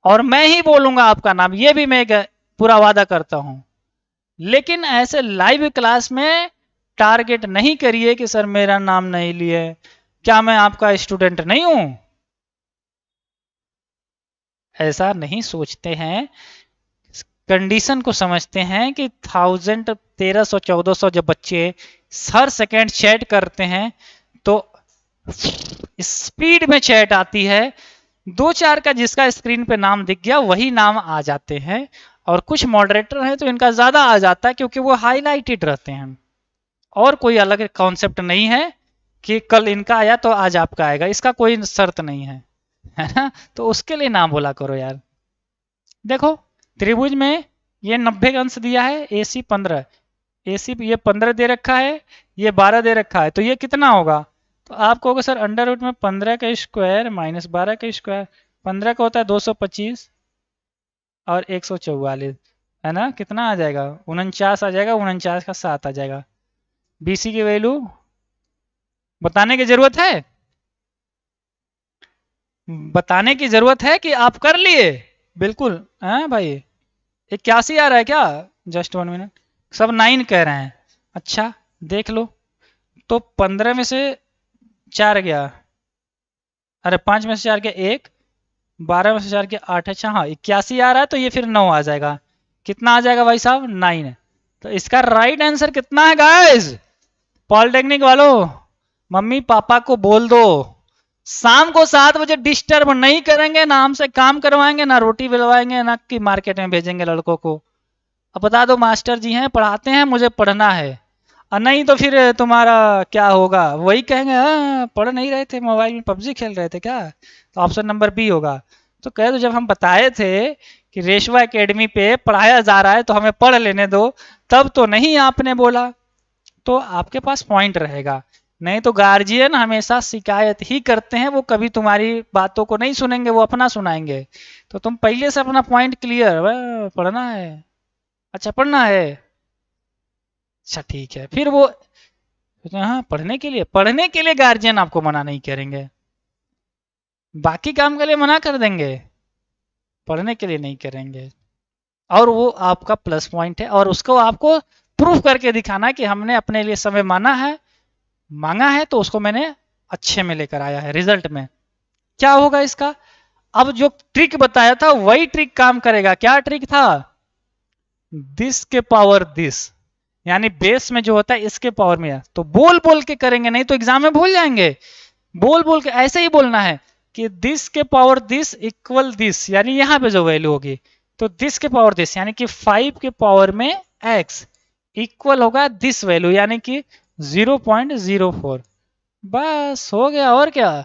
A: और मैं ही बोलूंगा आपका नाम, ये भी मैं पूरा वादा करता हूं। लेकिन ऐसे लाइव क्लास में टारगेट नहीं करिए कि सर मेरा नाम नहीं लिए, क्या मैं आपका स्टूडेंट नहीं हूं? ऐसा नहीं सोचते हैं, कंडीशन को समझते हैं कि 1000 1300 1400 जब बच्चे हर सेकेंड चैट करते हैं तो स्पीड में चैट आती है। 2-4 का जिसका स्क्रीन पे नाम दिख गया वही नाम आ जाते हैं, और कुछ मॉडरेटर हैं तो इनका ज्यादा आ जाता है क्योंकि वो हाईलाइटेड रहते हैं। और कोई अलग कॉन्सेप्ट नहीं है कि कल इनका आया तो आज आपका आएगा, इसका कोई शर्त नहीं है ना। तो उसके लिए ना बोला करो यार। देखो त्रिभुज में ये 90 का अंश दिया है, AC 15, AC ये 15 दे रखा है, ये 12 दे रखा है, तो ये कितना होगा? तो आप कहोगे सर अंडर रूट में 15 का स्क्वायर माइनस 12 का स्क्वायर, 15 का होता है 225 और 144, है ना। कितना आ जाएगा? 49 आ जाएगा, 49 का 7 आ जाएगा। BC की वैल्यू बताने की जरूरत है? बताने की जरूरत है कि आप कर लिए? बिल्कुल है भाई। 81 आ रहा है क्या? जस्ट 1 मिनट, सब 9 कह रहे हैं। अच्छा देख लो, तो 15 में से 4 गया, अरे 5 में से 4 गया 1, 12 में से 4 गया 8। अच्छा हाँ 81 आ रहा है, तो ये फिर 9 आ जाएगा। कितना आ जाएगा भाई साहब? 9। तो इसका राइट आंसर कितना है गाइस? पॉलिटेक्निक वालों, मम्मी पापा को बोल दो शाम को 7 बजे डिस्टर्ब नहीं करेंगे, ना हमसे काम करवाएंगे, ना रोटी बिलवाएंगे, ना कि मार्केट में भेजेंगे लड़कों को। अब बता दो मास्टर जी हैं, पढ़ाते हैं, मुझे पढ़ना है। और नहीं तो फिर तुम्हारा क्या होगा? वही कहेंगे हाँ पढ़ नहीं रहे थे, मोबाइल में पबजी खेल रहे थे क्या? तो ऑप्शन नंबर बी होगा। तो कह दो जब हम बताए थे कि रेशवा एकेडमी पे पढ़ाया जा रहा है तो हमें पढ़ लेने दो, तब तो नहीं आपने बोला, तो आपके पास पॉइंट रहेगा। नहीं तो गार्जियन हमेशा शिकायत ही करते हैं, वो कभी तुम्हारी बातों को नहीं सुनेंगे, वो अपना सुनाएंगे। तो तुम पहले से अपना पॉइंट क्लियर, पढ़ना है, अच्छा पढ़ना है, अच्छा ठीक है। फिर वो हाँ पढ़ने के लिए गार्जियन आपको मना नहीं करेंगे, बाकी काम के लिए मना कर देंगे, पढ़ने के लिए नहीं करेंगे। और वो आपका प्लस पॉइंट है, और उसको आपको प्रूफ करके दिखाना कि हमने अपने लिए समय मांगा है तो उसको मैंने अच्छे में लेकर आया है रिजल्ट में। क्या होगा इसका? अब जो ट्रिक बताया था वही ट्रिक काम करेगा। क्या ट्रिक था? दिस के पावर दिस, यानी बेस में जो होता है इसके पावर में है, तो बोल बोल के करेंगे, नहीं तो एग्जाम में भूल जाएंगे। बोल बोल के ऐसे ही बोलना है कि दिस के पावर दिस इक्वल दिस, यानी यहां पे जो वैल्यू होगी तो दिस के पावर दिस, यानी कि 5 के पावर में x इक्वल होगा दिस वैल्यू, यानी कि 0.04। बस हो गया, और क्या।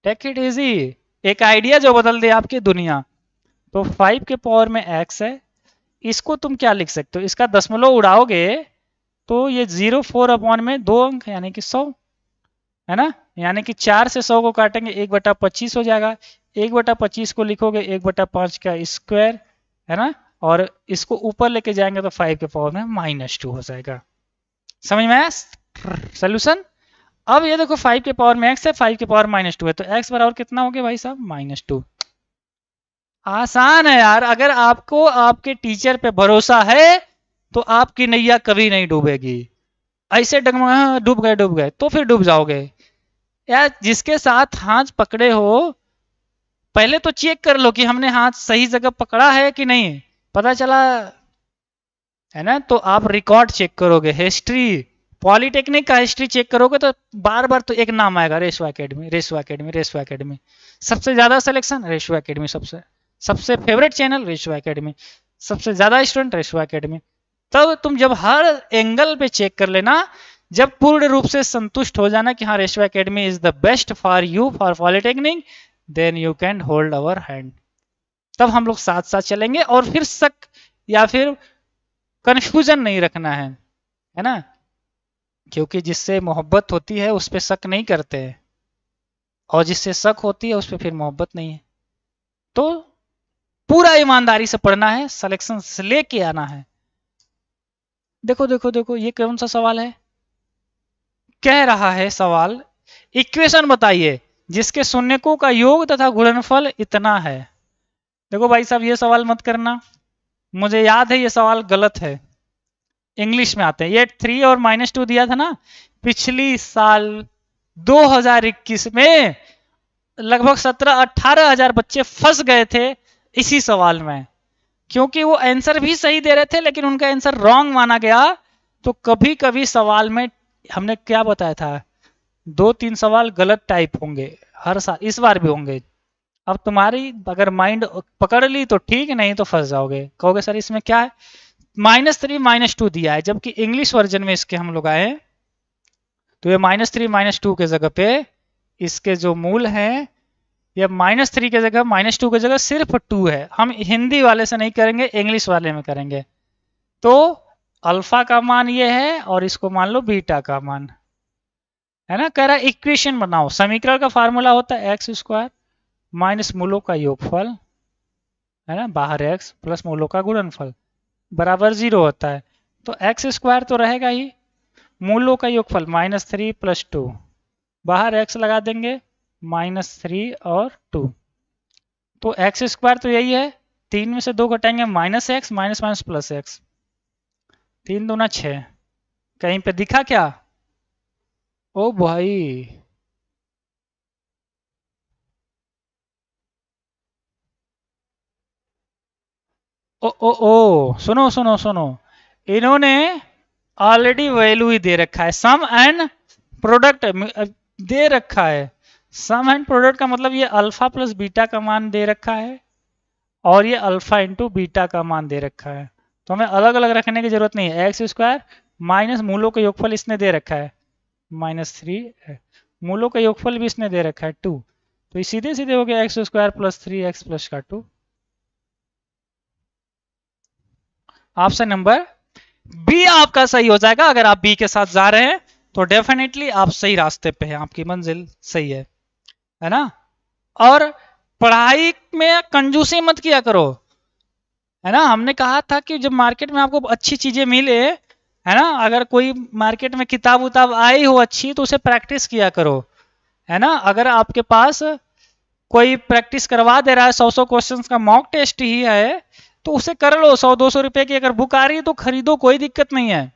A: Take it easy. एक आइडिया जो बदल दे आपकी दुनिया। तो 5 के पावर में x है, इसको तुम क्या लिख सकते हो, इसका दशमलव उड़ाओगे तो ये 0.4 में 2 अंक यानी कि 100, है ना। यानी कि 4 से 100 को काटेंगे 1/25 हो जाएगा। 1/25 को लिखोगे 1/5 का स्क्वायर, है ना। और इसको ऊपर लेके जाएंगे तो 5 के पावर में -2 हो जाएगा। समझ में आया सोल्यूशन। अब ये देखो 5 के पावर में x है, 5 के पावर -2 है, तो x बराबर कितना हो गया भाई साहब, -2। आसान है यार, अगर आपको आपके टीचर पे भरोसा है तो आपकी नैया कभी नहीं डूबेगी। ऐसे डगमगा डूब गए तो फिर डूब जाओगे। यार जिसके साथ हाथ पकड़े हो, पहले तो चेक कर लो कि हमने हाथ सही जगह पकड़ा है कि नहीं। पता चला, है ना, तो आप रिकॉर्ड चेक करोगे, हिस्ट्री, पॉलिटेक्निक का हिस्ट्री चेक करोगे तो बार बार तो एक नाम आएगा, रेशवा एकेडमी, रेशवा एकेडमी, रेशवा एकेडमी। सबसे ज्यादा सिलेक्शन रेशवा एकेडमी, सबसे सबसे फेवरेट चैनल रेशवा एकेडमी, सबसे ज्यादा स्टूडेंट रेशवा एकेडमी। तब तुम जब हर एंगल पे चेक कर लेना, जब पूर्ण रूप से संतुष्ट हो जाना कि हाँ Reshwa academy is the best for you for polytechnic, then you can hold our hand. तब हम लोग साथ साथ चलेंगे, और फिर शक या फिर कंफ्यूजन नहीं रखना है ना। क्योंकि जिससे मोहब्बत होती है उस पर शक नहीं करते हैं, और जिससे शक होती है उस पर फिर मोहब्बत नहीं है। तो पूरा ईमानदारी से पढ़ना है, सिलेक्शन लेके आना है। देखो देखो देखो, ये कौन सा सवाल है, कह रहा है सवाल, इक्वेशन बताइए जिसके शून्यकों का योग तथा गुणनफल इतना है। देखो भाई साहब, ये सवाल मत करना, मुझे याद है ये सवाल गलत है। इंग्लिश में आते हैं ये 3 और -2 दिया था ना पिछली साल 2021 में, लगभग 17-18 हजार बच्चे फंस गए थे इसी सवाल में, क्योंकि वो आंसर भी सही दे रहे थे लेकिन उनका आंसर रॉन्ग माना गया। तो कभी कभी सवाल में हमने क्या बताया था, 2-3 सवाल गलत टाइप होंगे, हर साल इस बार भी होंगे। अब तुम्हारी अगर माइंड पकड़ ली तो ठीक, नहीं तो फंस जाओगे, कहोगे सर इसमें क्या है। -3 -2 दिया है, जबकि इंग्लिश वर्जन में इसके हम लोग आए तो ये -3 -2 के जगह पे इसके जो मूल हैं, ये -3 की जगह -2 की जगह सिर्फ 2 है। हम हिंदी वाले से नहीं करेंगे, इंग्लिश वाले में करेंगे। तो अल्फा का मान ये है और इसको मान लो बीटा का मान, है ना। कह रहा है इक्वेशन बनाओ, समीकरण का फार्मूला होता है x² माइनस मूलों का योगफल, है ना, बाहर x प्लस मूलों का गुणनफल बराबर 0 होता है। तो x² तो रहेगा ही, मूलों का योगफल -3 + 2, बाहर x लगा देंगे -3 और 2। तो x² तो यही है, 3 में से 2 घटाएंगे -x, minus minus plus x, 3 दूना 6। कहीं पे दिखा क्या, ओ भाई। ओ ओ ओ, सुनो सुनो सुनो, इन्होंने ऑलरेडी वैल्यू ही दे रखा है, सम एंड प्रोडक्ट दे रखा है। सम एंड प्रोडक्ट का मतलब ये अल्फा प्लस बीटा का मान दे रखा है, और ये अल्फा इंटू बीटा का मान दे रखा है। तो हमें अलग अलग रखने की जरूरत नहीं है। x² माइनस मूलों का योगफल इसने दे रखा है -3, मूलों का योगफल भी इसने दे रखा है 2, तो ये सीधे सीधे हो गया x² + 3x + 2। Option number B आपका सही हो जाएगा। अगर आप बी के साथ जा रहे हैं तो डेफिनेटली आप सही रास्ते पे हैं, आपकी मंजिल सही है ना। और पढ़ाई में कंजूसी मत किया करो, है ना। हमने कहा था कि जब मार्केट में आपको अच्छी चीजें मिले, है ना, अगर कोई मार्केट में किताब उताब आई हो अच्छी तो उसे प्रैक्टिस किया करो, है ना। अगर आपके पास कोई प्रैक्टिस करवा दे रहा है, 100 क्वेश्चन का मॉक टेस्ट ही है, तो उसे कर लो। 100-200 रुपए की अगर बुक आ रही है तो खरीदो, कोई दिक्कत नहीं है।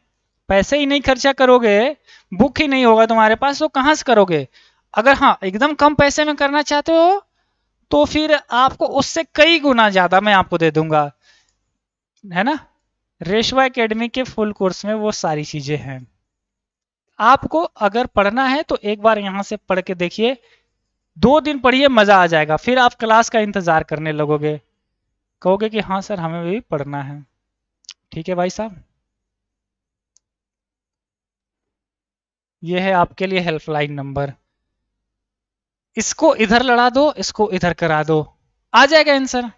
A: पैसे ही नहीं खर्चा करोगे, बुक ही नहीं होगा तुम्हारे पास, तो कहाँ से करोगे। अगर हाँ एकदम कम पैसे में करना चाहते हो तो फिर आपको उससे कई गुना ज्यादा मैं आपको दे दूंगा, है ना। रेशवा एकेडमी के फुल कोर्स में वो सारी चीजें हैं। आपको अगर पढ़ना है तो एक बार यहां से पढ़ के देखिए, 2 दिन पढ़िए, मजा आ जाएगा। फिर आप क्लास का इंतजार करने लगोगे, कहोगे कि हाँ सर हमें भी पढ़ना है। ठीक है भाई साहब। ये है आपके लिए हेल्पलाइन नंबर। इसको इधर लड़ा दो, इसको इधर करा दो, आ जाएगा आंसर।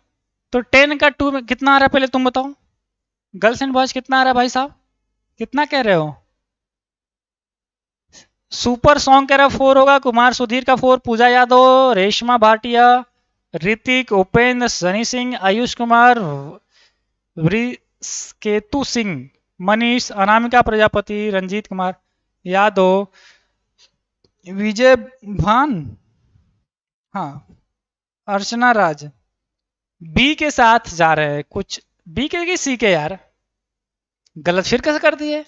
A: तो 10 का 2 में कितना आ रहा है पहले तुम बताओ, गर्ल्स एंड बॉयज कितना आ रहा है भाई साहब, कितना कह रहे हो? सुपर सॉन्ग कह रहा 4 होगा, कुमार सुधीर का 4, पूजा यादव, रेशमा भाटिया, ऋतिक, उपेंद्र, सनी सिंह, आयुष कुमार, केतु सिंह, मनीष, अनामिका प्रजापति, रंजीत कुमार यादव, विजय भान, हाँ, अर्चना राज। बी के साथ जा रहे हैं कुछ, बी के कि सी के यार, गलत फिर कैसे कर दिए?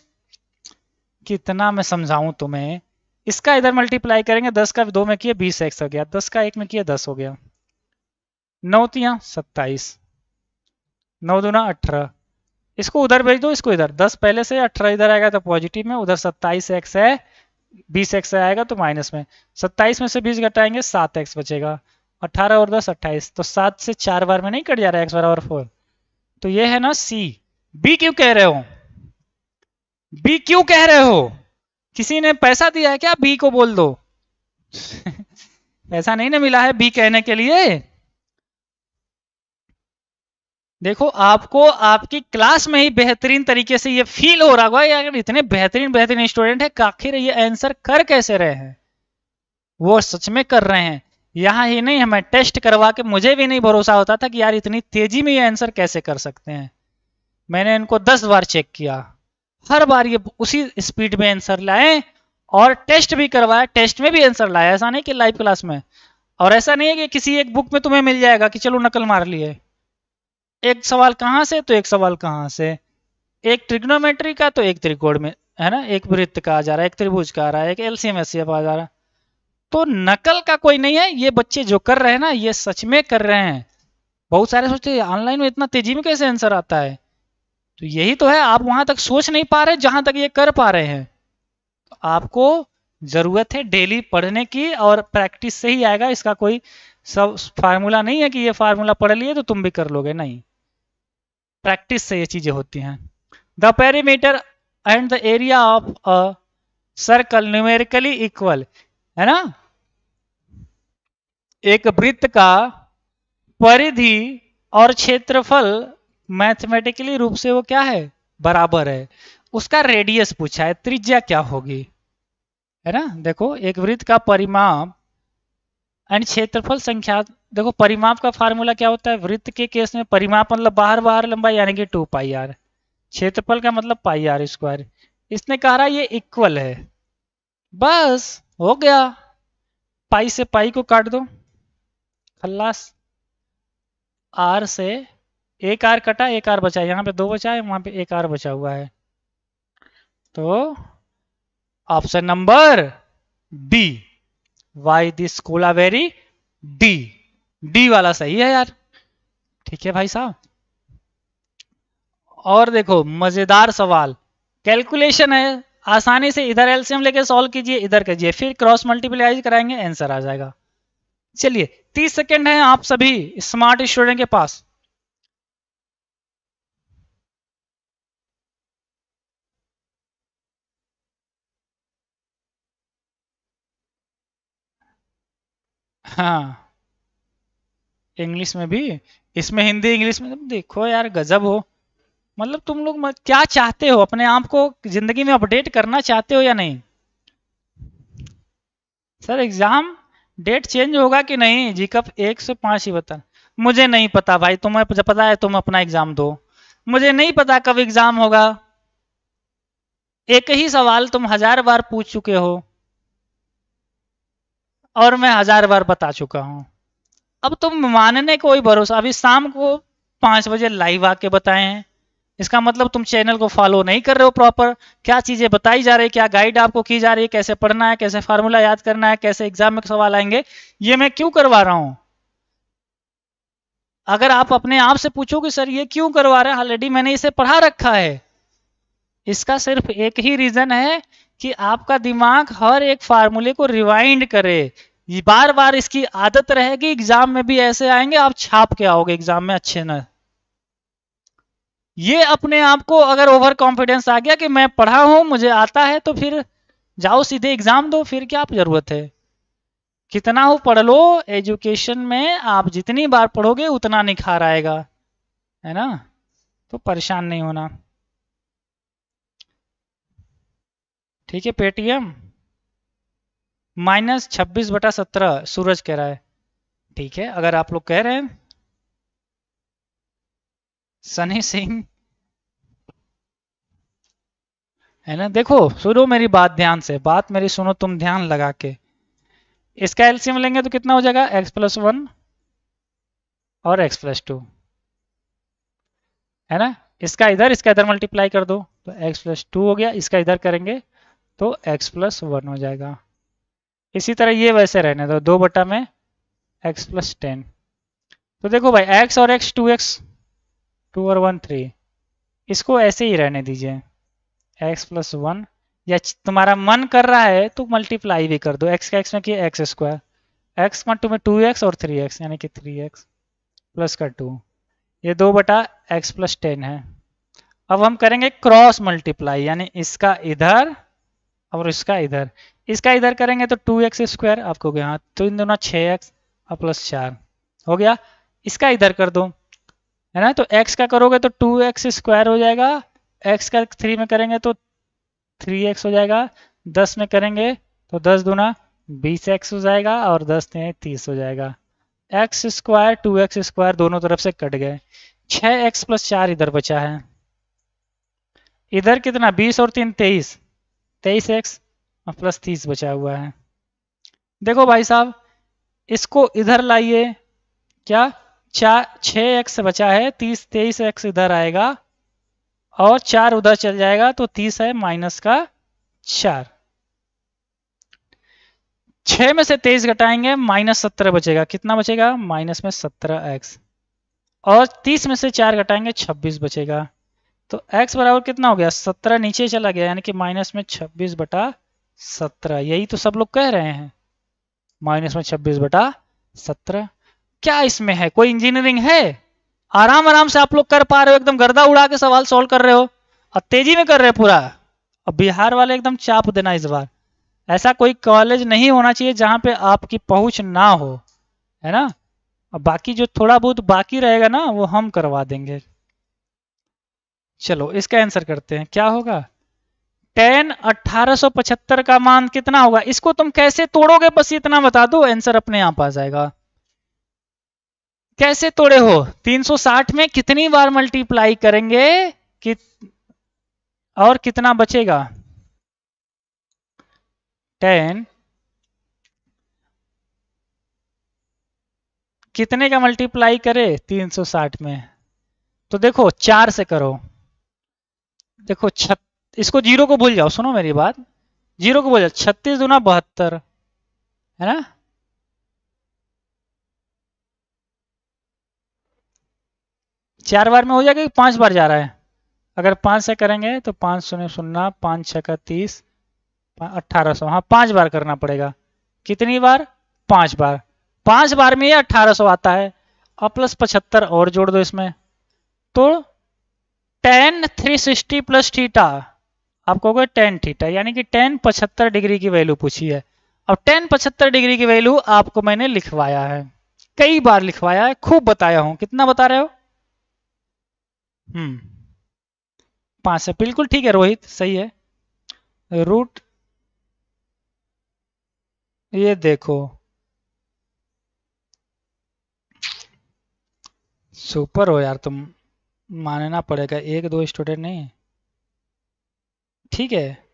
A: कितना मैं समझाऊं तुम्हें। इसका इधर मल्टीप्लाई करेंगे, 10 का 2 में किया 20 एक्स हो गया, 10 का 1 में किया 10 हो गया, 9 तिया 27, 9 दूना 18। इसको उधर भेज दो, इसको इधर, 10 पहले से, 18 इधर आएगा तो पॉजिटिव में, उधर 27 एक्स है, 20 एक्स आएगा तो माइनस में, 27 में से 20 घटाएंगे 7 एक्स बचेगा, 18 और 10 28, तो 7 से 4 बार में नहीं कट जा रहा है एक्स बराबर 4। तो ये है ना सी। बी क्यों कह रहे हो, बी क्यों कह रहे हो? किसी ने पैसा दिया है क्या बी को बोल दो? पैसा नहीं ना मिला है बी कहने के लिए। देखो आपको आपकी क्लास में ही बेहतरीन तरीके से ये फील हो रहा होगा यार, इतने बेहतरीन बेहतरीन स्टूडेंट है, आखिर ये आंसर कर कैसे रहे हैं? वो सच में कर रहे हैं। यहां ही नहीं, हमें टेस्ट करवा के मुझे भी नहीं भरोसा होता था कि यार इतनी तेजी में ये आंसर कैसे कर सकते हैं। मैंने इनको 10 बार चेक किया, हर बार ये उसी स्पीड में आंसर लाए, और टेस्ट भी करवाया, टेस्ट में भी आंसर लाया, ऐसा नहीं कि लाइव क्लास में। और ऐसा नहीं है कि किसी एक बुक में तुम्हें मिल जाएगा कि चलो नकल मार लिए, एक सवाल कहां से तो एक सवाल कहां से, एक ट्रिग्नोमेट्री का तो एक त्रिकोण में है ना, एक वृत्त का आ जा रहा है, एक त्रिभुज का आ रहा है, एक एलसीएम एचसीएफ आ जा रहा है। तो नकल का कोई नहीं है, ये बच्चे जो कर रहे हैं ना ये सच में कर रहे हैं। बहुत सारे सोचते हैं ऑनलाइन में इतना तेजी में कैसे आंसर आता है, तो यही तो है, आप वहां तक सोच नहीं पा रहे जहां तक ये कर पा रहे हैं। तो आपको जरूरत है डेली पढ़ने की, और प्रैक्टिस से ही आएगा, इसका कोई सब फार्मूला नहीं है कि ये फार्मूला पढ़ लिए तो तुम भी कर लोगे, नहीं, प्रैक्टिस से ये चीजें होती हैं। The perimeter and the area of a circle numerically equal, है ना, एक वृत्त का परिधि और क्षेत्रफल मैथमेटिकली रूप से वो क्या है, बराबर है। उसका रेडियस पूछा है, त्रिज्या क्या होगी, है ना। देखो एक वृत्त का परिमाप एंड क्षेत्रफल संख्या, देखो परिमाप का फार्मूला क्या होता है, वृत्त के केस में परिमाप मतलब बाहर बाहर लंबाई यानी कि 2 पाई आर, क्षेत्रफल का मतलब पाई आर स्क्वायर। इसने कहा रहा ये इक्वल है, बस हो गया, पाई से पाई को काट दो, खल्लास। आर से एक आर कटा, एक आर बचा, यहाँ पे 2 बचा है, वहां पे एक आर बचा हुआ है, तो option number B, why this Kolaveri Di, D वाला सही है यार। ठीक है भाई साहब। और देखो मजेदार सवाल, कैलकुलेशन है, आसानी से इधर एलसीएम लेके सॉल्व कीजिए, इधर कीजिए, फिर क्रॉस मल्टीप्लाई कराएंगे, आंसर आ जाएगा। चलिए 30 सेकेंड है आप सभी स्मार्ट स्टूडेंट के पास। हाँ इंग्लिश में भी, इसमें हिंदी इंग्लिश में, देखो यार गजब हो, मतलब तुम लोग क्या चाहते हो, अपने आप को जिंदगी में अपडेट करना चाहते हो या नहीं? सर एग्जाम डेट चेंज होगा कि नहीं, जी कब 1 से 5 ही बता। मुझे नहीं पता भाई, तुम्हें पता है, तुम अपना एग्जाम दो, मुझे नहीं पता कब एग्जाम होगा। एक ही सवाल तुम 1000 बार पूछ चुके हो, और मैं 1000 बार बता चुका हूं। अब तुम मानने कोई भरोसा, अभी शाम को 5 बजे लाइव आके बताए हैं, इसका मतलब तुम चैनल को फॉलो नहीं कर रहे हो प्रॉपर, क्या चीजें बताई जा रही है, क्या गाइड आपको की जा रही है, कैसे पढ़ना है, कैसे फार्मूला याद करना है, कैसे एग्जाम में सवाल आएंगे, ये मैं क्यों करवा रहा हूं। अगर आप अपने आप से पूछोगे सर ये क्यों करवा रहे हैं, ऑलरेडी मैंने इसे पढ़ा रखा है। इसका सिर्फ एक ही रीजन है कि आपका दिमाग हर एक फार्मूले को रिवाइंड करे, बार बार इसकी आदत रहेगी, एग्जाम में भी ऐसे आएंगे, आप छाप के आओगे एग्जाम में अच्छे न। ये अपने आप को अगर ओवर कॉन्फिडेंस आ गया कि मैं पढ़ा हूं मुझे आता है, तो फिर जाओ सीधे एग्जाम दो, फिर क्या जरूरत है। कितना हो पढ़ लो, एजुकेशन में आप जितनी बार पढ़ोगे उतना निखार आएगा, है ना। तो परेशान नहीं होना। ठीक है, पेटीएम -26/17 सूरज कह रहा है। ठीक है, अगर आप लोग कह रहे हैं। सनी सिंह, है ना। देखो सुनो मेरी बात ध्यान से, बात मेरी सुनो तुम ध्यान लगा के। इसका एलसीएम लेंगे तो कितना हो जाएगा, x+1 और x+2, है ना। इसका इधर मल्टीप्लाई कर दो तो x+2 हो गया, इसका इधर करेंगे तो x+1 हो जाएगा। इसी तरह ये वैसे रहने दो, 2/में x+10। तो देखो भाई x और x 2x, 2 और 1 3, इसको ऐसे ही रहने दीजिए x+1। या तुम्हारा मन कर रहा है तो मल्टीप्लाई भी कर दो, x का x में किया x², x में 2x और 3x यानी कि 3x प्लस का 2, ये 2/x+10 है। अब हम करेंगे क्रॉस मल्टीप्लाई, यानी इसका इधर और इसका इधर। इसका इधर करेंगे तो 2x² आपको गया, हाँ तो इन दोनों 6x और +4 हो गया। इसका इधर कर दो, है ना। तो x का करोगे तो 2x² हो जाएगा, x का 3 में करेंगे तो 3x हो जाएगा, 10 में करेंगे तो 10 दूना 20x हो जाएगा और 10 में 30 हो जाएगा। x² 2x² दोनों तरफ से कट गए, 6x+4 इधर बचा है। इधर कितना, 20 और 3 23, 23x और +30 बचा हुआ है। देखो भाई साहब, इसको इधर लाइए, क्या 6x बचा है, 23x इधर आएगा और 4 उधर चल जाएगा तो 30 है -4। 6 में से 23 घटाएंगे -17 बचेगा, कितना बचेगा -17x। और 30 में से 4 घटाएंगे 26 बचेगा। तो x बराबर कितना हो गया, 17 नीचे चला गया, यानी कि -26/17। यही तो सब लोग कह रहे हैं, -26/17। क्या इसमें है, कोई इंजीनियरिंग है। आराम आराम से आप लोग कर पा रहे हो, एकदम गर्दा उड़ा के सवाल सॉल्व कर रहे हो और तेजी में कर रहे हो पूरा। अब बिहार वाले एकदम चाप देना इस बार। ऐसा कोई कॉलेज नहीं होना चाहिए जहां पे आपकी पहुंच ना हो, है ना। अब बाकी जो थोड़ा बहुत बाकी रहेगा ना वो हम करवा देंगे। चलो इसका आंसर करते हैं, क्या होगा। 1875 का मान कितना होगा, इसको तुम कैसे तोड़ोगे बस इतना बता दो, आंसर अपने आप आ जाएगा। कैसे तोड़े हो, 360 में कितनी बार मल्टीप्लाई करेंगे कि और कितना बचेगा। 10 कितने का मल्टीप्लाई करे 360 में, तो देखो 4 से करो। देखो इसको जीरो को भूल जाओ, सुनो मेरी बात, जीरो को भूल जाओ, 36 दूना 72, है ना। 4 बार में हो जाएगा कि 5 बार जा रहा है। अगर 5 से करेंगे तो 5 शून्य शून्य, 5 6 का 30, 1800, हाँ 5 बार करना पड़ेगा। कितनी बार, 5 बार। 5 बार में ये 1800 आता है। और +75 और जोड़ दो इसमें, तो tan 360 प्लस थीटा, आप कहोगे tan थीटा, यानी कि tan 75 डिग्री की वैल्यू पूछी है। अब tan 75 डिग्री की वैल्यू आपको मैंने लिखवाया है, कई बार लिखवाया है, खूब बताया हूं। कितना बता रहे हो, 5 से, बिल्कुल ठीक है रोहित, सही है। रूट, ये देखो सुपर हो यार तुम, मानना पड़ेगा, एक दो स्टूडेंट नहीं। ठीक है,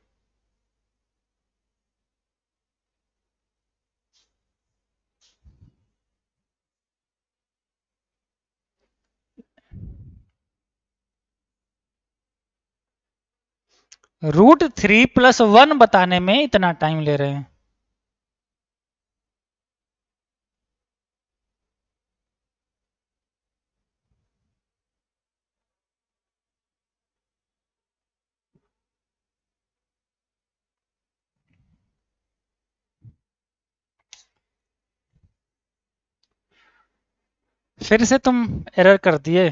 A: √3+1 बताने में इतना टाइम ले रहे हैं। फिर से तुम एरर कर दिए,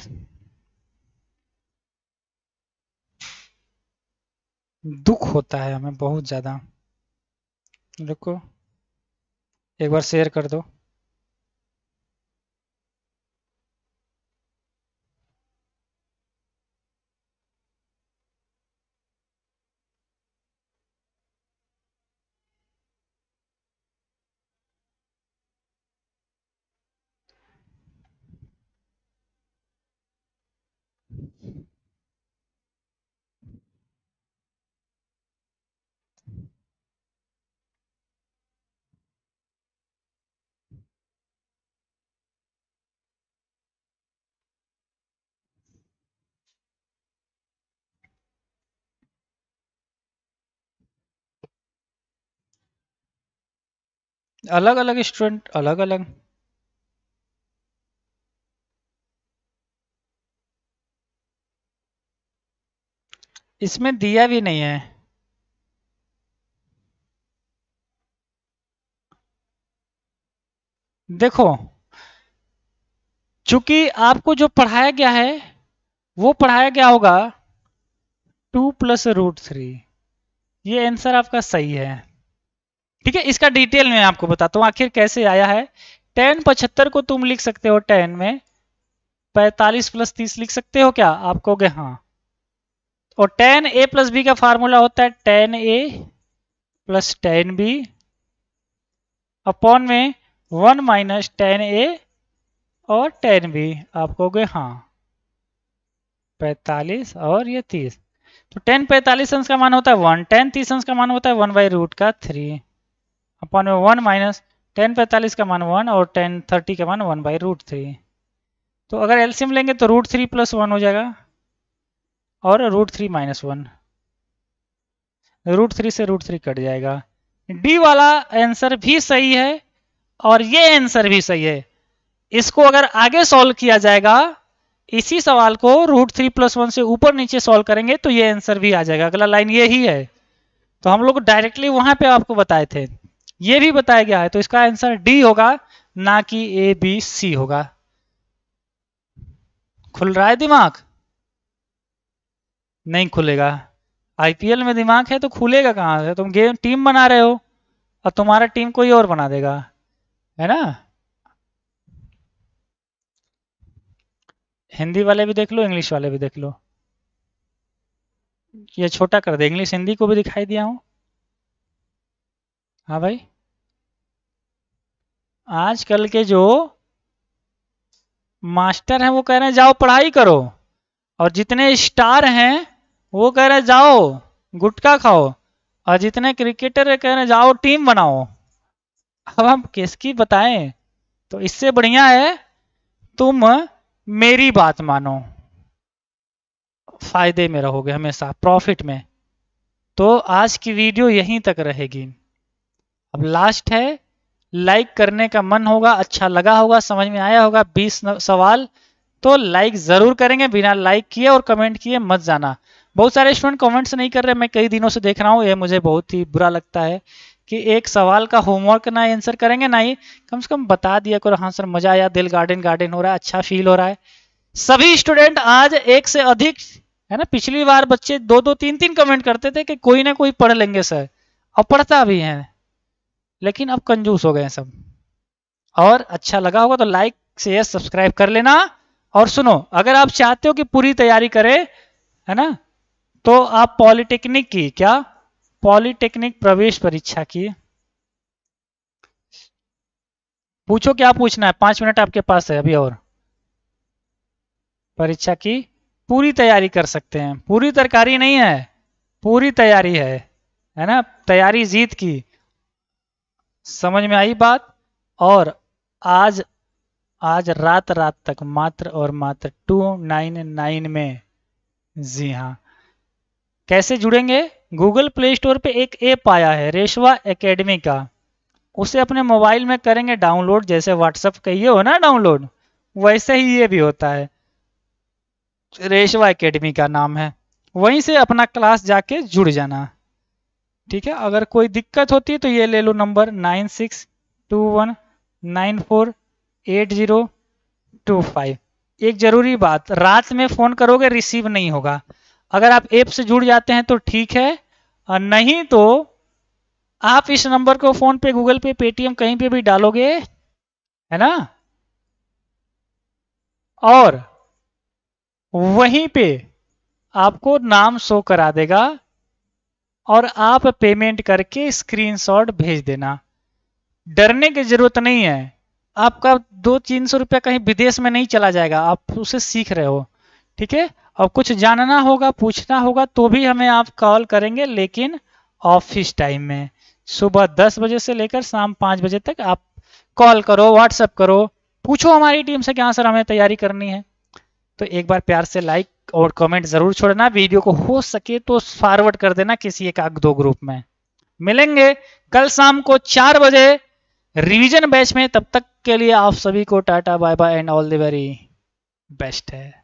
A: दुख होता है हमें बहुत ज्यादा। रुको, एक बार शेयर कर दो। अलग अलग स्टूडेंट अलग अलग। इसमें दिया भी नहीं है। देखो, चूंकि आपको जो पढ़ाया गया है वो पढ़ाया गया होगा 2 + √3। ये आंसर आपका सही है। ठीक है, इसका डिटेल में आपको बताता हूँ आखिर कैसे आया है। tan 75 को तुम लिख सकते हो tan में 45 + 30 लिख सकते हो क्या? आप कहोगे हाँ। और tan a + b का फार्मूला होता है tan a + tan b upon में 1 - tan a और tan b। आप कहोगे हाँ, 45 और ये 30। तो tan 45 अंश का मान होता है 1, tan 30 अंश का मान होता है 1/√3 अपॉन में 1 - tan 45 का मान 1 और tan 30 का मान 1/√3। तो अगर एलसीएम लेंगे तो √3 + 1 हो जाएगा और √3 - 1, √3 से √3 कट जाएगा। डी वाला आंसर भी सही है और ये आंसर भी सही है। इसको अगर आगे सॉल्व किया जाएगा, इसी सवाल को √3 + 1 से ऊपर नीचे सॉल्व करेंगे तो ये आंसर भी आ जाएगा। अगला लाइन ये ही है। तो हम लोग डायरेक्टली वहां पे आपको बताए थे, ये भी बताया गया है। तो इसका आंसर डी होगा, ना कि ए बी सी होगा। खुल रहा है दिमाग? नहीं खुलेगा। आईपीएल में दिमाग है तो खुलेगा कहाँ से? तुम गेम टीम बना रहे हो और तुम्हारा टीम कोई और बना देगा, है ना। हिंदी वाले भी देख लो, इंग्लिश वाले भी देख लो। ये छोटा कर दे, इंग्लिश हिंदी को भी दिखाई दिया हूँ। हाँ भाई, आजकल के जो मास्टर हैं वो कह रहे हैं जाओ पढ़ाई करो, और जितने स्टार हैं वो कह रहे हैं जाओ गुटखा खाओ, और जितने क्रिकेटर है कह रहे हैं जाओ टीम बनाओ। अब हम किसकी बताएं? तो इससे बढ़िया है तुम मेरी बात मानो, फायदे में रहोगे हमेशा, प्रॉफिट में। तो आज की वीडियो यहीं तक रहेगी। अब लास्ट है, लाइक करने का मन होगा, अच्छा लगा होगा, समझ में आया होगा 20 सवाल, तो लाइक जरूर करेंगे। बिना लाइक किए और कमेंट किए मत जाना। बहुत सारे स्टूडेंट कमेंट्स नहीं कर रहे, मैं कई दिनों से देख रहा हूँ, ये मुझे बहुत ही बुरा लगता है कि एक सवाल का होमवर्क ना आंसर करेंगे ना ही कम से कम बता दिया करो हाँ सर मजा आया, दिल गार्डन गार्डन हो रहा है, अच्छा फील हो रहा है। सभी स्टूडेंट आज एक से अधिक, है ना, पिछली बार बच्चे 2-2 3-3 कमेंट करते थे कि कोई ना कोई पढ़ लेंगे सर, और पढ़ता भी है, लेकिन अब कंजूस हो गए हैं सब। और अच्छा लगा होगा तो लाइक शेयर सब्सक्राइब कर लेना। और सुनो, अगर आप चाहते हो कि पूरी तैयारी करें, है ना, तो आप पॉलिटेक्निक की, क्या पॉलिटेक्निक प्रवेश परीक्षा की, पूछो क्या पूछना है, 5 मिनट आपके पास है अभी और। परीक्षा की पूरी तैयारी कर सकते हैं, पूरी तरकारी नहीं है, पूरी तैयारी है ना, तैयारी जीत की। समझ में आई बात? और आज आज रात रात तक मात्र और मात्र 299 में। जी हाँ, कैसे जुड़ेंगे? गूगल प्ले स्टोर पे एक ऐप आया है रेशवा एकेडमी का, उसे अपने मोबाइल में करेंगे डाउनलोड, जैसे व्हाट्सएप का ये हो ना डाउनलोड, वैसे ही ये भी होता है। रेशवा एकेडमी का नाम है, वहीं से अपना क्लास जाके जुड़ जाना। ठीक है, अगर कोई दिक्कत होती है तो ये ले लो नंबर 9621948025। एक जरूरी बात, रात में फोन करोगे रिसीव नहीं होगा। अगर आप ऐप से जुड़ जाते हैं तो ठीक है, और नहीं तो आप इस नंबर को फोन पे, गूगल पे, पेटीएम कहीं पे भी डालोगे, है ना, और वहीं पे आपको नाम शो करा देगा और आप पेमेंट करके स्क्रीनशॉट भेज देना। डरने की जरूरत नहीं है। आपका 200-300 रुपया कहीं विदेश में नहीं चला जाएगा, आप उसे सीख रहे हो। ठीक है, और कुछ जानना होगा, पूछना होगा तो भी हमें आप कॉल करेंगे, लेकिन ऑफिस टाइम में सुबह 10 बजे से लेकर शाम 5 बजे तक आप कॉल करो, व्हाट्सएप करो, पूछो हमारी टीम से कि हाँ सर हमें तैयारी करनी है। तो एक बार प्यार से लाइक और कमेंट जरूर छोड़ना, वीडियो को हो सके तो फॉरवर्ड कर देना किसी एक आध दो ग्रुप में। मिलेंगे कल शाम को 4 बजे रिवीजन बैच में। तब तक के लिए आप सभी को tata bye bye and all the very best है।